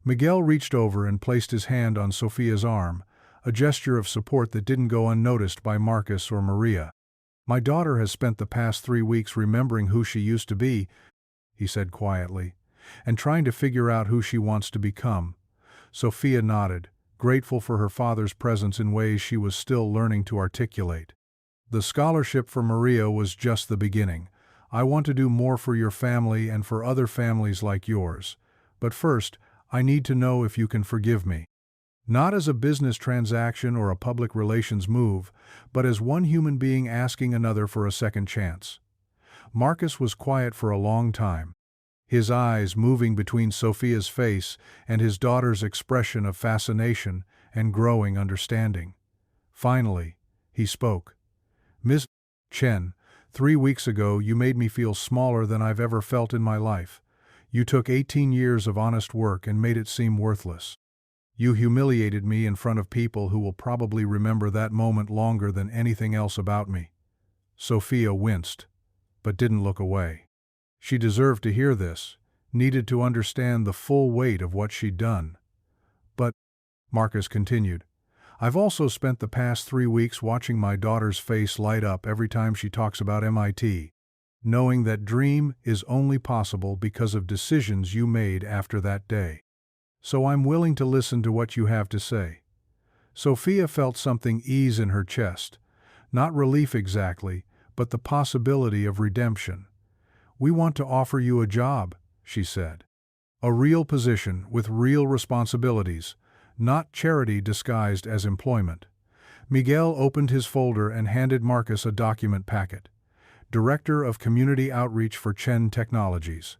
Miguel reached over and placed his hand on Sophia's arm, a gesture of support that didn't go unnoticed by Marcus or Maria. My daughter has spent the past 3 weeks remembering who she used to be, he said quietly, and trying to figure out who she wants to become. Sophia nodded, grateful for her father's presence in ways she was still learning to articulate. The scholarship for Maria was just the beginning. I want to do more for your family and for other families like yours. But first, I need to know if you can forgive me. Not as a business transaction or a public relations move, but as one human being asking another for a second chance. Marcus was quiet for a long time, his eyes moving between Sophia's face and his daughter's expression of fascination and growing understanding. Finally, he spoke. Miss Chen, 3 weeks ago you made me feel smaller than I've ever felt in my life. You took 18 years of honest work and made it seem worthless. You humiliated me in front of people who will probably remember that moment longer than anything else about me. Sophia winced, but didn't look away. She deserved to hear this, needed to understand the full weight of what she'd done. But, Marcus continued, I've also spent the past 3 weeks watching my daughter's face light up every time she talks about MIT, knowing that dream is only possible because of decisions you made after that day. So I'm willing to listen to what you have to say. Sophia felt something ease in her chest, not relief exactly, but the possibility of redemption. We want to offer you a job, she said. A real position with real responsibilities, not charity disguised as employment. Miguel opened his folder and handed Marcus a document packet. Director of Community Outreach for Chen Technologies.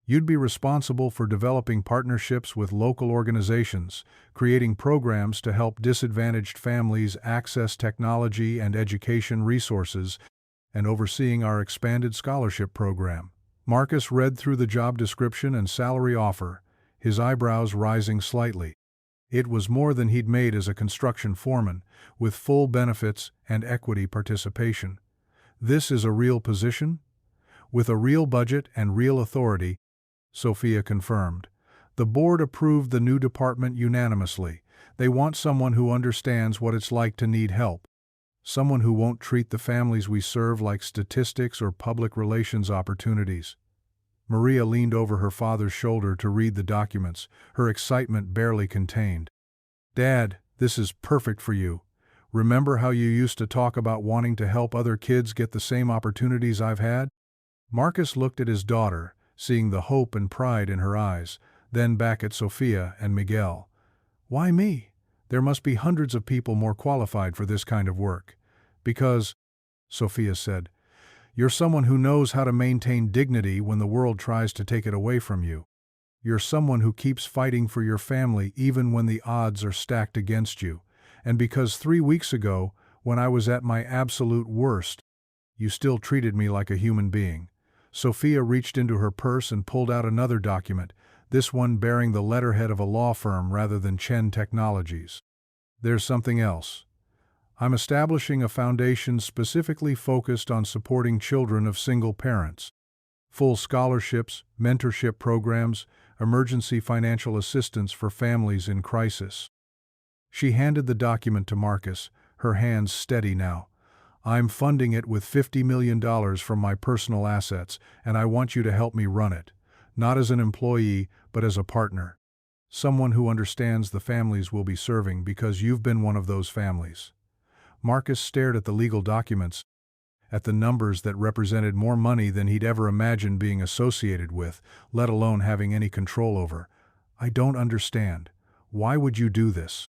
You'd be responsible for developing partnerships with local organizations, creating programs to help disadvantaged families access technology and education resources, and overseeing our expanded scholarship program. Marcus read through the job description and salary offer, his eyebrows rising slightly. It was more than he'd made as a construction foreman, with full benefits and equity participation. This is a real position? With a real budget and real authority, Sophia confirmed. The board approved the new department unanimously. They want someone who understands what it's like to need help. Someone who won't treat the families we serve like statistics or public relations opportunities. Maria leaned over her father's shoulder to read the documents, her excitement barely contained. Dad, this is perfect for you. Remember how you used to talk about wanting to help other kids get the same opportunities I've had? Marcus looked at his daughter, seeing the hope and pride in her eyes, then back at Sophia and Miguel. Why me? There must be hundreds of people more qualified for this kind of work. Because, Sophia said, you're someone who knows how to maintain dignity when the world tries to take it away from you. You're someone who keeps fighting for your family even when the odds are stacked against you. And because 3 weeks ago, when I was at my absolute worst, you still treated me like a human being. Sophia reached into her purse and pulled out another document, this one bearing the letterhead of a law firm rather than Chen Technologies. There's something else. I'm establishing a foundation specifically focused on supporting children of single parents. Full scholarships, mentorship programs, emergency financial assistance for families in crisis. She handed the document to Marcus, her hands steady now. I'm funding it with $50 million from my personal assets, and I want you to help me run it. Not as an employee, but as a partner. Someone who understands the families we'll be serving because you've been one of those families. Marcus stared at the legal documents, at the numbers that represented more money than he'd ever imagined being associated with, let alone having any control over. I don't understand. Why would you do this?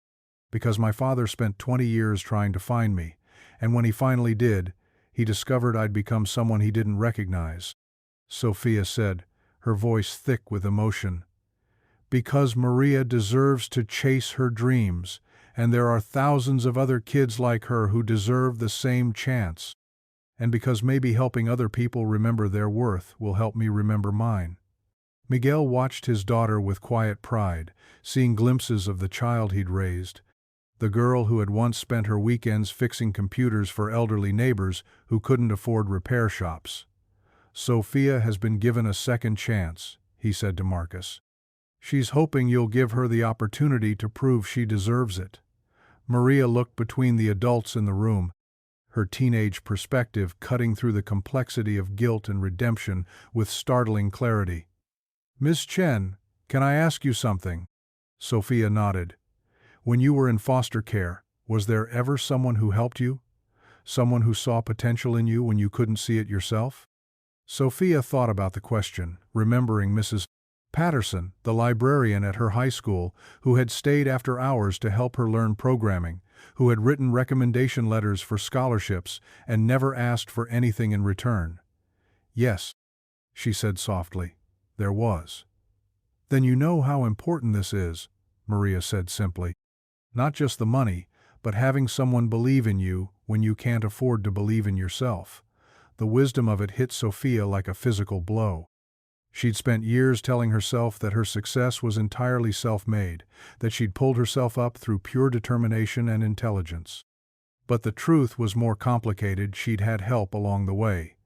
Because my father spent 20 years trying to find me, and when he finally did, he discovered I'd become someone he didn't recognize. Sophia said, her voice thick with emotion. Because Maria deserves to chase her dreams, and there are thousands of other kids like her who deserve the same chance. And because maybe helping other people remember their worth will help me remember mine. Miguel watched his daughter with quiet pride, seeing glimpses of the child he'd raised. the girl who had once spent her weekends fixing computers for elderly neighbors who couldn't afford repair shops. "Sophia has been given a second chance," he said to Marcus. "She's hoping you'll give her the opportunity to prove she deserves it." Maria looked between the adults in the room, her teenage perspective cutting through the complexity of guilt and redemption with startling clarity. "Miss Chen, can I ask you something?" Sophia nodded. "When you were in foster care, was there ever someone who helped you? Someone who saw potential in you when you couldn't see it yourself?" Sophia thought about the question, remembering Mrs. Patterson, the librarian at her high school, who had stayed after hours to help her learn programming, who had written recommendation letters for scholarships and never asked for anything in return. "Yes," she said softly, "there was." "Then you know how important this is," Maria said simply. "Not just the money, but having someone believe in you when you can't afford to believe in yourself." The wisdom of it hit Sophia like a physical blow. She'd spent years telling herself that her success was entirely self-made, that she'd pulled herself up through pure determination and intelligence. But the truth was more complicated. She'd had help along the way.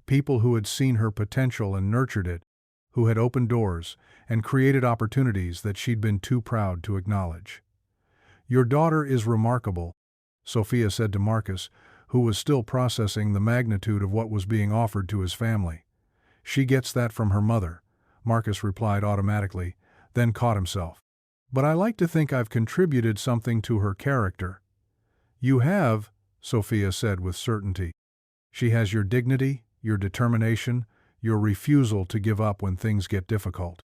People who had seen her potential and nurtured it, who had opened doors and created opportunities that she'd been too proud to acknowledge. "Your daughter is remarkable," Sophia said to Marcus, who was still processing the magnitude of what was being offered to his family. "She gets that from her mother," Marcus replied automatically, then caught himself. "But I like to think I've contributed something to her character." "You have," Sophia said with certainty. "She has your dignity, your determination, your refusal to give up when things get difficult.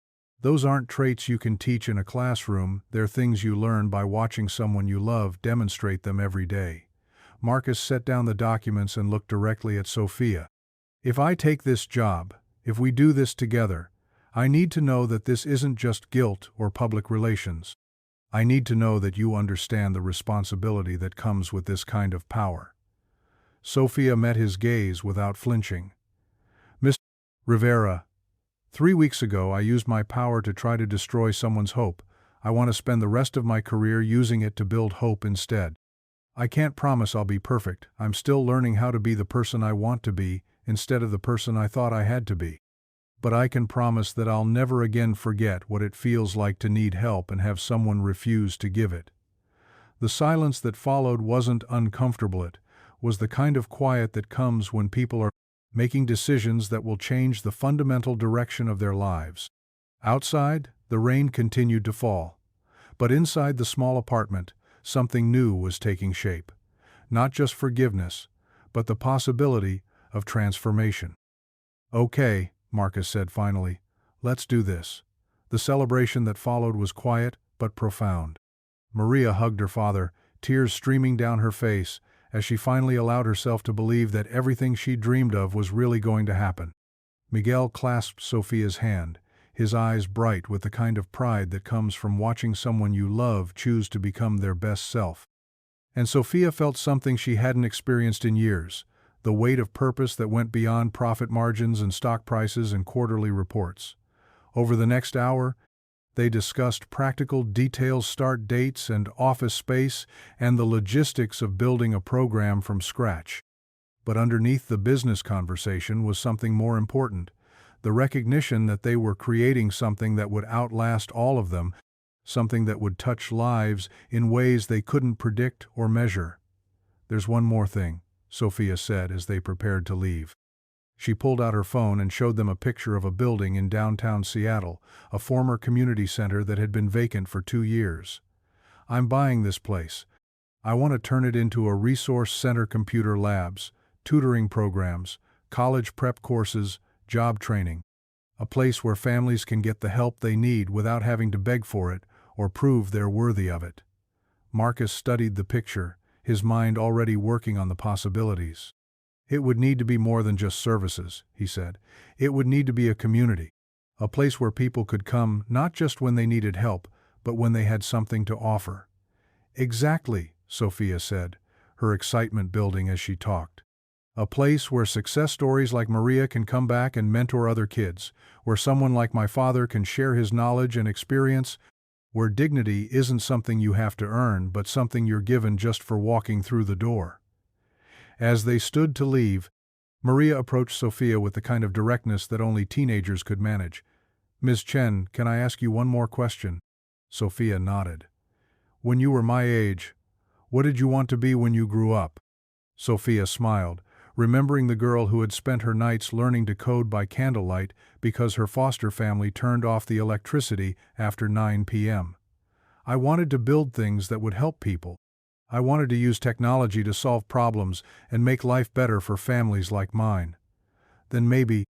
Those aren't traits you can teach in a classroom, they're things you learn by watching someone you love demonstrate them every day." Marcus set down the documents and looked directly at Sophia. "If I take this job, if we do this together, I need to know that this isn't just guilt or public relations. I need to know that you understand the responsibility that comes with this kind of power." Sophia met his gaze without flinching. "Mr. Rivera, 3 weeks ago I used my power to try to destroy someone's hope. I want to spend the rest of my career using it to build hope instead. I can't promise I'll be perfect. I'm still learning how to be the person I want to be instead of the person I thought I had to be. But I can promise that I'll never again forget what it feels like to need help and have someone refuse to give it." The silence that followed wasn't uncomfortable. It was the kind of quiet that comes when people are making decisions that will change the fundamental direction of their lives. Outside, the rain continued to fall. But inside the small apartment, something new was taking shape. Not just forgiveness, but the possibility of transformation. "Okay," Marcus said finally, "let's do this." The celebration that followed was quiet but profound. Maria hugged her father, tears streaming down her face, as she finally allowed herself to believe that everything she dreamed of was really going to happen. Miguel clasped Sophia's hand, his eyes bright with the kind of pride that comes from watching someone you love choose to become their best self. And Sophia felt something she hadn't experienced in years, the weight of purpose that went beyond profit margins and stock prices and quarterly reports. Over the next hour, they discussed practical details, start dates and office space, and the logistics of building a program from scratch. But underneath the business conversation was something more important, the recognition that they were creating something that would outlast all of them, something that would touch lives in ways they couldn't predict or measure. "There's one more thing," Sophia said as they prepared to leave. She pulled out her phone and showed them a picture of a building in downtown Seattle, a former community center that had been vacant for 2 years. "I'm buying this place. I want to turn it into a resource center, computer labs, tutoring programs, college prep courses, job training. A place where families can get the help they need without having to beg for it or prove they're worthy of it." Marcus studied the picture, his mind already working on the possibilities. "It would need to be more than just services," he said. "It would need to be a community, a place where people could come not just when they needed help, but when they had something to offer." "Exactly," Sophia said, her excitement building as she talked. "A place where success stories like Maria can come back and mentor other kids, where someone like my father can share his knowledge and experience, where dignity isn't something you have to earn but something you're given just for walking through the door. As they stood to leave, Maria approached Sophia with the kind of directness that only teenagers could manage. "Ms. Chen, can I ask you one more question?" Sophia nodded. "When you were my age, what did you want to be when you grew up?" Sophia smiled, remembering the girl who had spent her nights learning to code by candlelight because her foster family turned off the electricity after 9 p.m. "I wanted to build things that would help people. I wanted to use technology to solve problems and make life better for families like mine." "Then maybe,"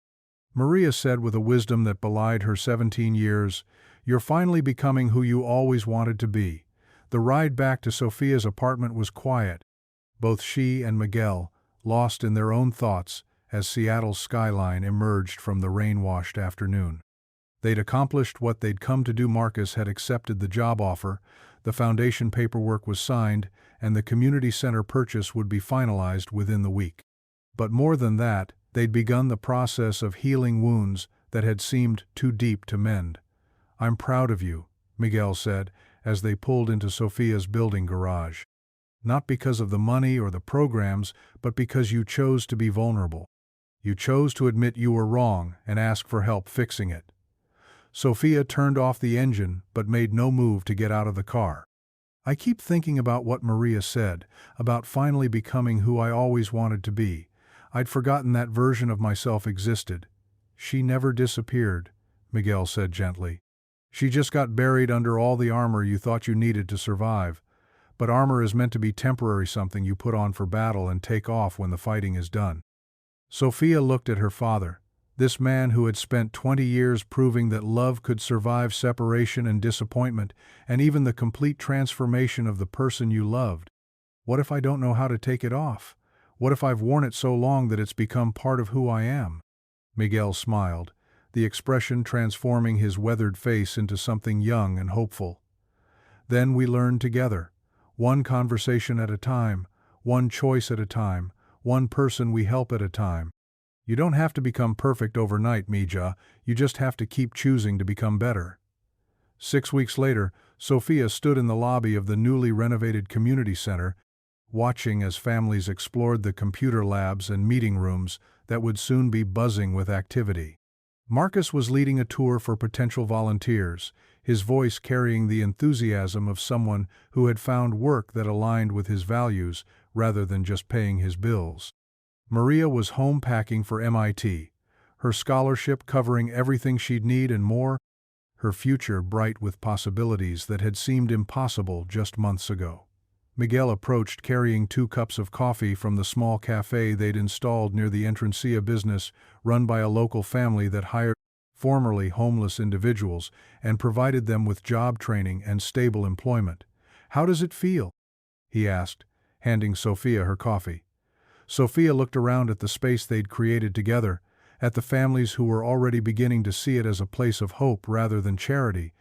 Maria said with a wisdom that belied her 17 years, "you're finally becoming who you always wanted to be." The ride back to Sophia's apartment was quiet, both she and Miguel lost in their own thoughts as Seattle's skyline emerged from the rain-washed afternoon. They'd accomplished what they'd come to do. Marcus had accepted the job offer, the foundation paperwork was signed, and the community center purchase would be finalized within the week. But more than that, they'd begun the process of healing wounds that had seemed too deep to mend. "I'm proud of you," Miguel said, as they pulled into Sophia's building garage. "Not because of the money or the programs, but because you chose to be vulnerable. You chose to admit you were wrong and ask for help fixing it." Sophia turned off the engine but made no move to get out of the car. "I keep thinking about what Maria said, about finally becoming who I always wanted to be. I'd forgotten that version of myself existed." "She never disappeared," Miguel said gently. "She just got buried under all the armor you thought you needed to survive. But armor is meant to be temporary, something you put on for battle and take off when the fighting is done." Sophia looked at her father, this man who had spent 20 years proving that love could survive separation and disappointment, and even the complete transformation of the person you loved. "What if I don't know how to take it off? What if I've worn it so long that it's become part of who I am?" Miguel smiled, the expression transforming his weathered face into something young and hopeful. "Then we learn together. One conversation at a time, one choice at a time, one person we help at a time. You don't have to become perfect overnight, Mija, you just have to keep choosing to become better." 6 weeks later, Sophia stood in the lobby of the newly renovated community center, watching as families explored the computer labs and meeting rooms that would soon be buzzing with activity. Marcus was leading a tour for potential volunteers, his voice carrying the enthusiasm of someone who had found work that aligned with his values rather than just paying his bills. Maria was home packing for MIT, her scholarship covering everything she'd need and more, her future bright with possibilities that had seemed impossible just months ago. Miguel approached carrying 2 cups of coffee from the small cafe they'd installed near the Entrancia business run by a local family that hired formerly homeless individuals and provided them with job training and stable employment. "How does it feel?" he asked, handing Sophia her coffee. Sophia looked around at the space they'd created together, at the families who were already beginning to see it as a place of hope rather than charity,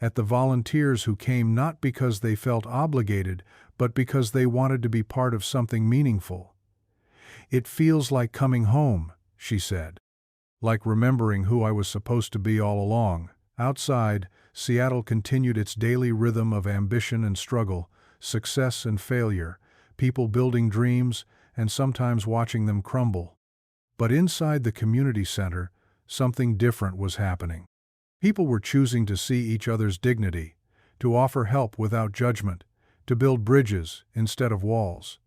at the volunteers who came not because they felt obligated, but because they wanted to be part of something meaningful. "It feels like coming home," she said. "Like remembering who I was supposed to be all along." Outside, Seattle continued its daily rhythm of ambition and struggle, success and failure, people building dreams, and sometimes watching them crumble. But inside the community center, something different was happening. People were choosing to see each other's dignity, to offer help without judgment, to build bridges instead of walls.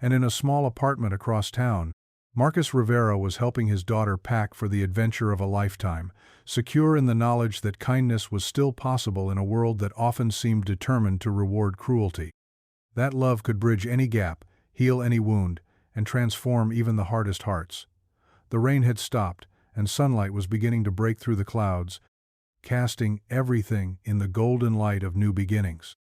And in a small apartment across town, Marcus Rivera was helping his daughter pack for the adventure of a lifetime, secure in the knowledge that kindness was still possible in a world that often seemed determined to reward cruelty. That love could bridge any gap, heal any wound, and transform even the hardest hearts. The rain had stopped, and sunlight was beginning to break through the clouds, casting everything in the golden light of new beginnings.